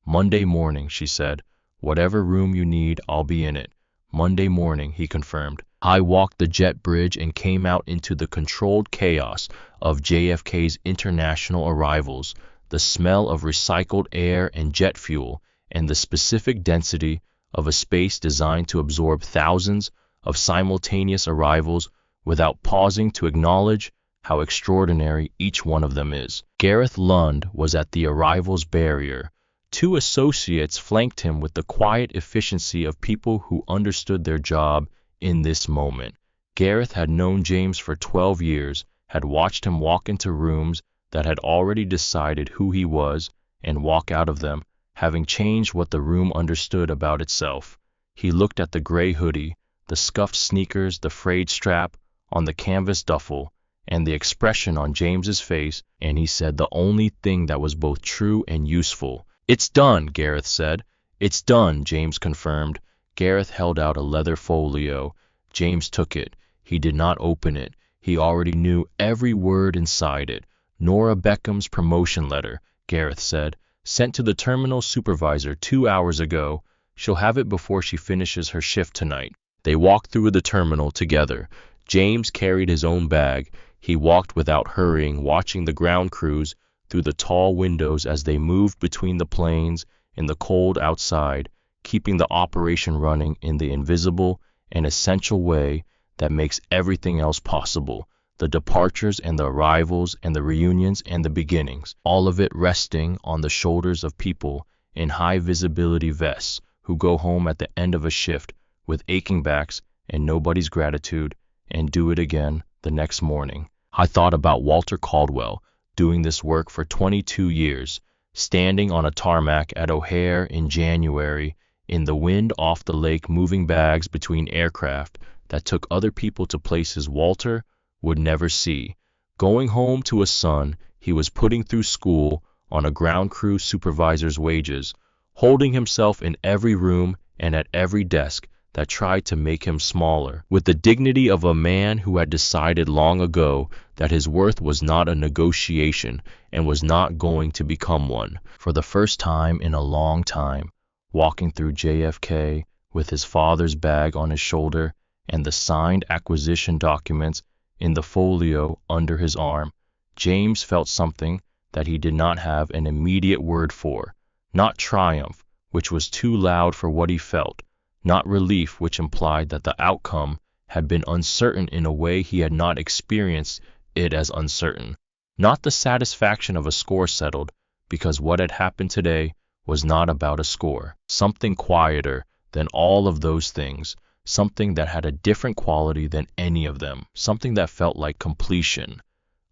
"Monday morning," she said. "Whatever room you need, I'll be in it." "Monday morning," he confirmed. I walked the jet bridge and came out into the controlled chaos of JFK's international arrivals, the smell of recycled air and jet fuel, and the specific density of a space designed to absorb thousands of simultaneous arrivals without pausing to acknowledge how extraordinary each one of them is. Gareth Lund was at the arrivals barrier. Two associates flanked him with the quiet efficiency of people who understood their job in this moment. Gareth had known James for 12 years, had watched him walk into rooms that had already decided who he was and walk out of them, having changed what the room understood about itself. He looked at the gray hoodie, the scuffed sneakers, the frayed strap on the canvas duffel, and the expression on James's face, and he said the only thing that was both true and useful. "It's done," Gareth said. "It's done," James confirmed. Gareth held out a leather folio. James took it. He did not open it. He already knew every word inside it. "Nora Beckham's promotion letter," Gareth said. "Sent to the terminal supervisor 2 hours ago. She'll have it before she finishes her shift tonight." They walked through the terminal together. James carried his own bag. He walked without hurrying, watching the ground crews through the tall windows as they moved between the planes in the cold outside. keeping the operation running in the invisible and essential way that makes everything else possible. The departures and the arrivals and the reunions and the beginnings, all of it resting on the shoulders of people in high visibility vests who go home at the end of a shift with aching backs and nobody's gratitude and do it again the next morning. I thought about Walter Caldwell doing this work for 22 years, standing on a tarmac at O'Hare in January, in the wind off the lake, moving bags between aircraft that took other people to places Walter would never see, going home to a son he was putting through school on a ground crew supervisor's wages, holding himself in every room and at every desk that tried to make him smaller, with the dignity of a man who had decided long ago that his worth was not a negotiation and was not going to become one. For the first time in a long time, walking through JFK with his father's bag on his shoulder and the signed acquisition documents in the folio under his arm, James felt something that he did not have an immediate word for, not triumph, which was too loud for what he felt, not relief, which implied that the outcome had been uncertain in a way he had not experienced it as uncertain, not the satisfaction of a score settled, because what had happened today was not about a score, something quieter than all of those things, something that had a different quality than any of them, something that felt like completion.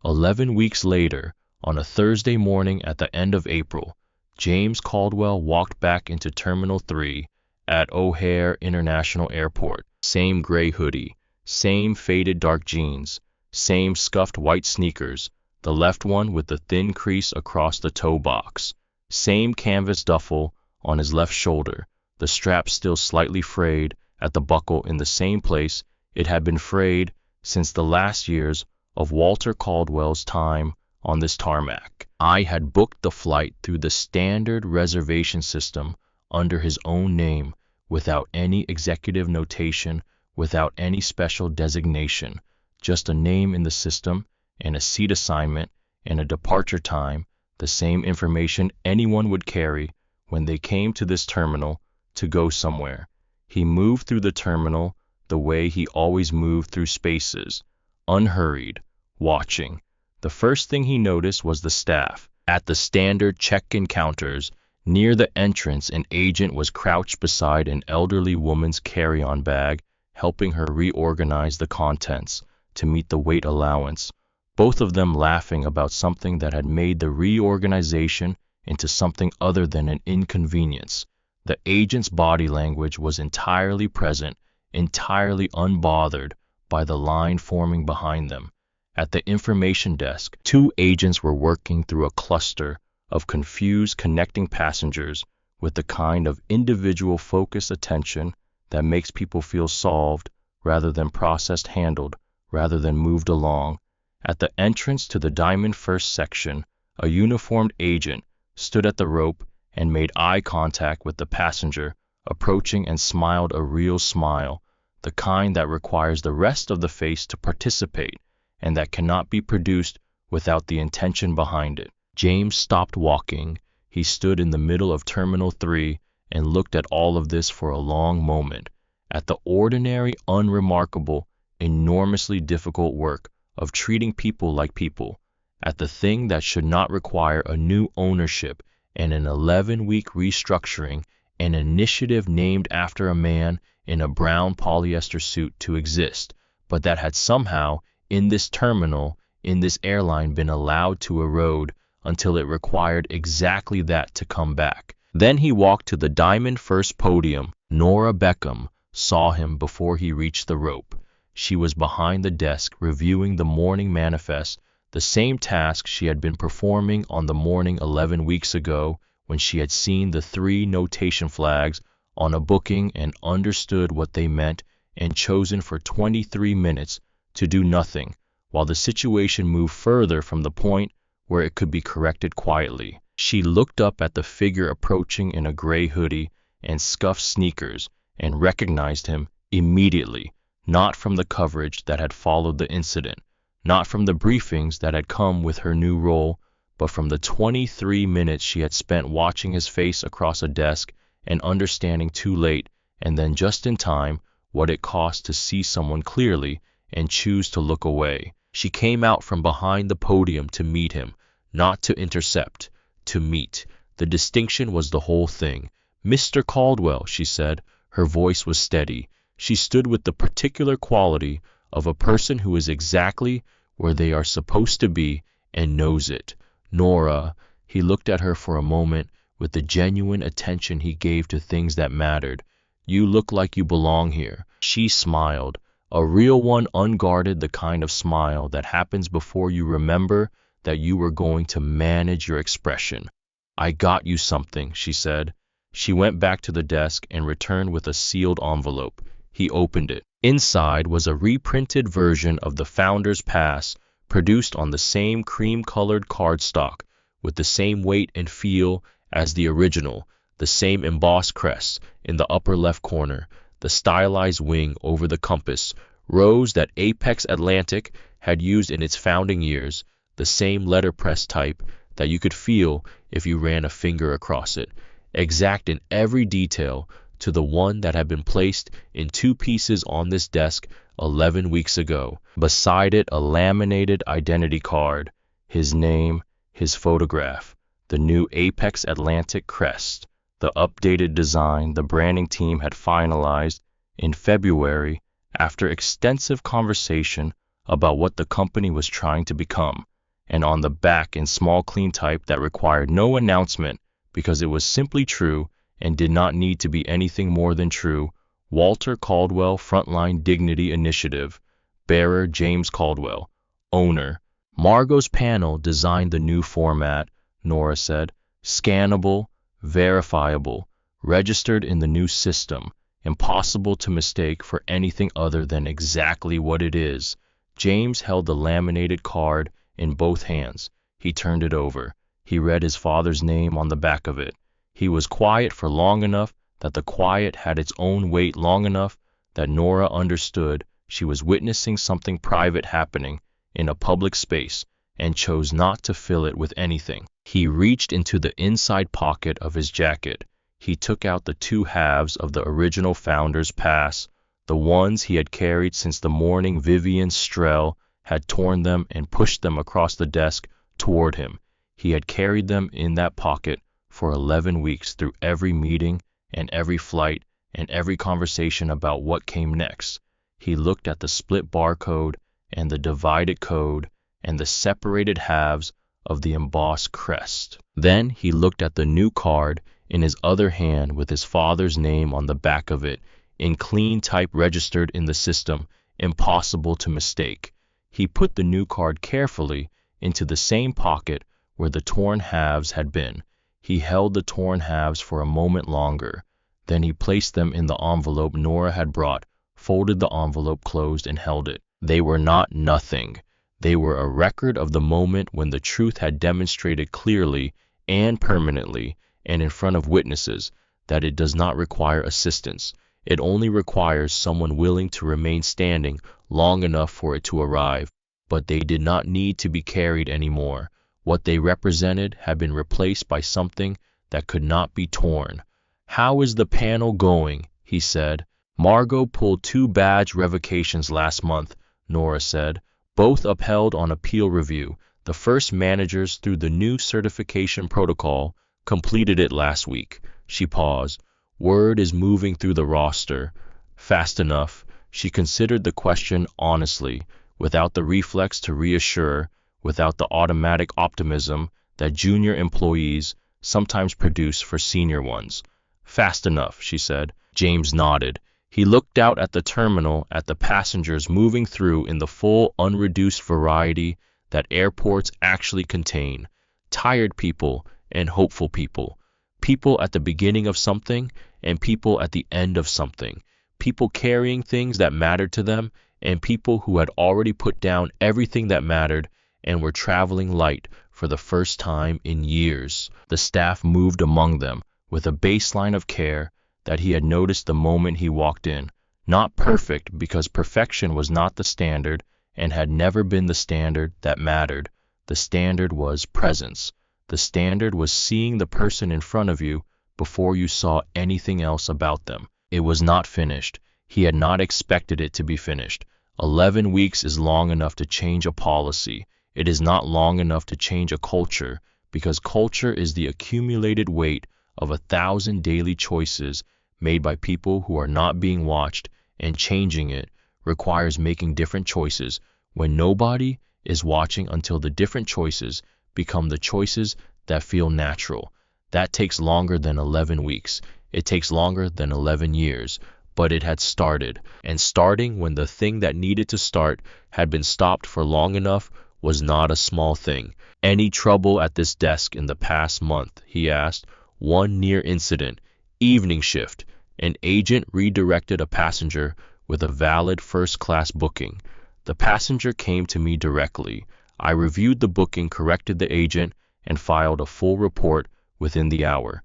11 weeks later, on a Thursday morning at the end of April, James Caldwell walked back into Terminal 3 at O'Hare International Airport. Same gray hoodie, same faded dark jeans, same scuffed white sneakers, the left one with the thin crease across the toe box, same canvas duffel on his left shoulder, the strap still slightly frayed at the buckle in the same place it had been frayed since the last years of Walter Caldwell's time on this tarmac. I had booked the flight through the standard reservation system under his own name, without any executive notation, without any special designation, just a name in the system and a seat assignment and a departure time, the same information anyone would carry when they came to this terminal to go somewhere. He moved through the terminal the way he always moved through spaces, unhurried, watching. The first thing he noticed was the staff. At the standard check-in counters, near the entrance, an agent was crouched beside an elderly woman's carry-on bag, helping her reorganize the contents to meet the weight allowance, both of them laughing about something that had made the reorganization into something other than an inconvenience. The agent's body language was entirely present, entirely unbothered by the line forming behind them. At the information desk, 2 agents were working through a cluster of confused connecting passengers with the kind of individual focused attention that makes people feel solved rather than processed, handled rather than moved along. At the entrance to the Diamond First section, a uniformed agent stood at the rope and made eye contact with the passenger approaching and smiled a real smile, the kind that requires the rest of the face to participate and that cannot be produced without the intention behind it. James stopped walking. He stood in the middle of Terminal 3 and looked at all of this for a long moment, at the ordinary, unremarkable, enormously difficult work of treating people like people, at the thing that should not require a new ownership and an 11-week restructuring, an initiative named after a man in a brown polyester suit to exist, but that had somehow, in this terminal, in this airline, been allowed to erode until it required exactly that to come back. Then he walked to the Diamond First podium. Nora Beckham saw him before he reached the rope. She was behind the desk reviewing the morning manifest, the same task she had been performing on the morning 11 weeks ago when she had seen the 3 notation flags on a booking and understood what they meant and chosen for 23 minutes to do nothing, while the situation moved further from the point where it could be corrected quietly. She looked up at the figure approaching in a gray hoodie and scuffed sneakers and recognized him immediately, not from the coverage that had followed the incident, not from the briefings that had come with her new role, but from the 23 minutes she had spent watching his face across a desk and understanding too late, and then just in time, what it cost to see someone clearly and choose to look away. She came out from behind the podium to meet him, not to intercept, to meet. The distinction was the whole thing. "Mr. Caldwell," she said. Her voice was steady. She stood with the particular quality of a person who is exactly where they are supposed to be and knows it. "Nora," he looked at her for a moment with the genuine attention he gave to things that mattered. "You look like you belong here." She smiled, a real one, unguarded, the kind of smile that happens before you remember that you were going to manage your expression. "I got you something," she said. She went back to the desk and returned with a sealed envelope. He opened it. Inside was a reprinted version of the Founder's Pass, produced on the same cream-colored cardstock, with the same weight and feel as the original, the same embossed crest in the upper left corner, the stylized wing over the compass, rose that Apex Atlantic had used in its founding years, the same letterpress type that you could feel if you ran a finger across it, exact in every detail to the one that had been placed in 2 pieces on this desk 11 weeks ago. Beside it, a laminated identity card, his name, his photograph, the new Apex Atlantic crest, the updated design the branding team had finalized in February after extensive conversation about what the company was trying to become, and on the back in small clean type that required no announcement because it was simply true and did not need to be anything more than true, Walter Caldwell Frontline Dignity Initiative, bearer James Caldwell, owner. Margot's panel designed the new format, Nora said, scannable, verifiable, registered in the new system, impossible to mistake for anything other than exactly what it is. James held the laminated card in both hands. He turned it over. He read his father's name on the back of it. He was quiet for long enough that the quiet had its own weight, long enough that Nora understood she was witnessing something private happening in a public space and chose not to fill it with anything. He reached into the inside pocket of his jacket. He took out the 2 halves of the original Founder's Pass, the ones he had carried since the morning Vivian Strell had torn them and pushed them across the desk toward him. He had carried them in that pocket for 11 weeks through every meeting and every flight and every conversation about what came next. He looked at the split barcode and the divided code and the separated halves of the embossed crest. Then he looked at the new card in his other hand with his father's name on the back of it, in clean type registered in the system, impossible to mistake. He put the new card carefully into the same pocket where the torn halves had been. He held the torn halves for a moment longer. Then he placed them in the envelope Nora had brought, folded the envelope closed, and held it. They were not nothing. They were a record of the moment when the truth had demonstrated clearly and permanently and in front of witnesses that it does not require assistance. It only requires someone willing to remain standing long enough for it to arrive. But they did not need to be carried anymore. What they represented had been replaced by something that could not be torn. "How is the panel going?" he said. "Margot pulled 2 badge revocations last month," Nora said, "both upheld on appeal review. The first managers through the new certification protocol completed it last week." She paused. "Word is moving through the roster. Fast enough." She considered the question honestly, without the reflex to reassure, without the automatic optimism that junior employees sometimes produce for senior ones. "Fast enough," she said. James nodded. He looked out at the terminal, at the passengers moving through in the full, unreduced variety that airports actually contain. Tired people and hopeful people. People at the beginning of something and people at the end of something. People carrying things that mattered to them and people who had already put down everything that mattered and were traveling light for the first time in years. The staff moved among them with a baseline of care that he had noticed the moment he walked in. Not perfect, because perfection was not the standard and had never been the standard that mattered. The standard was presence. The standard was seeing the person in front of you before you saw anything else about them. It was not finished. He had not expected it to be finished. 11 weeks is long enough to change a policy. It is not long enough to change a culture, because culture is the accumulated weight of 1,000 daily choices made by people who are not being watched, and changing it requires making different choices when nobody is watching until the different choices become the choices that feel natural. That takes longer than 11 weeks. It takes longer than 11 years. But it had started, and starting when the thing that needed to start had been stopped for long enough was not a small thing. Any trouble at this desk in the past month, he asked. One near incident. Evening shift. An agent redirected a passenger with a valid first-class booking. The passenger came to me directly. I reviewed the booking, corrected the agent, and filed a full report within the hour.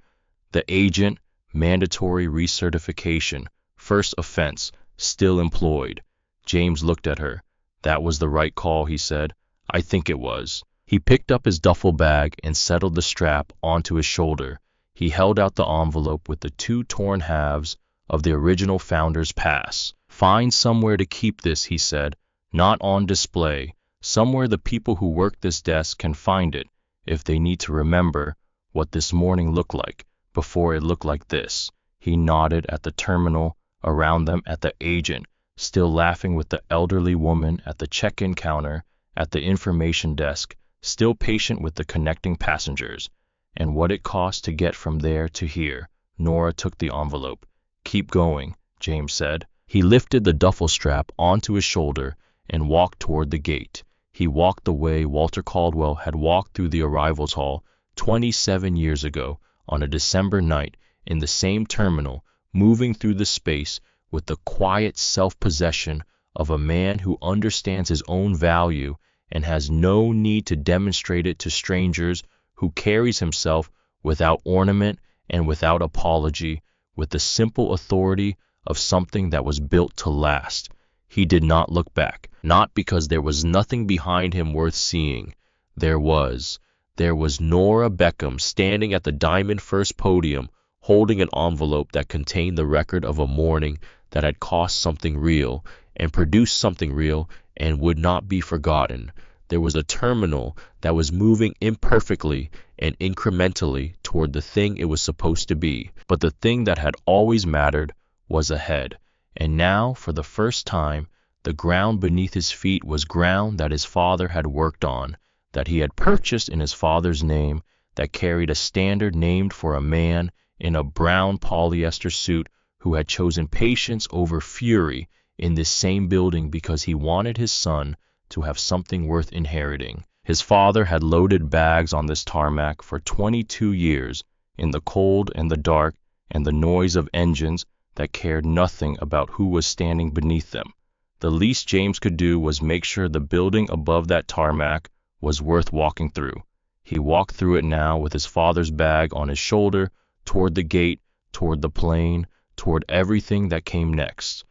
The agent, mandatory recertification, first offense, still employed. James looked at her. That was the right call, he said. I think it was. He picked up his duffel bag and settled the strap onto his shoulder. He held out the envelope with the 2 torn halves of the original founder's pass. Find somewhere to keep this, he said. Not on display. Somewhere the people who work this desk can find it if they need to remember what this morning looked like before it looked like this. He nodded at the terminal, around them at the agent, still laughing with the elderly woman at the check-in counter, at the information desk, still patient with the connecting passengers, and what it cost to get from there to here. Nora took the envelope. Keep going, James said. He lifted the duffel strap onto his shoulder and walked toward the gate. He walked the way Walter Caldwell had walked through the arrivals hall 27 years ago on a December night in the same terminal, moving through the space with the quiet self-possession of a man who understands his own value and has no need to demonstrate it to strangers, who carries himself without ornament and without apology, with the simple authority of something that was built to last. He did not look back, not because there was nothing behind him worth seeing. There was Nora Beckham standing at the Diamond First podium, holding an envelope that contained the record of a morning that had cost something real and produced something real and would not be forgotten. There was a terminal that was moving imperfectly and incrementally toward the thing it was supposed to be, but the thing that had always mattered was ahead. And now, for the first time, the ground beneath his feet was ground that his father had worked on, that he had purchased in his father's name, that carried a standard named for a man in a brown polyester suit who had chosen patience over fury in this same building because he wanted his son to have something worth inheriting. His father had loaded bags on this tarmac for 22 years, in the cold and the dark and the noise of engines that cared nothing about who was standing beneath them. The least James could do was make sure the building above that tarmac was worth walking through. He walked through it now with his father's bag on his shoulder, toward the gate, toward the plane, toward everything that came next.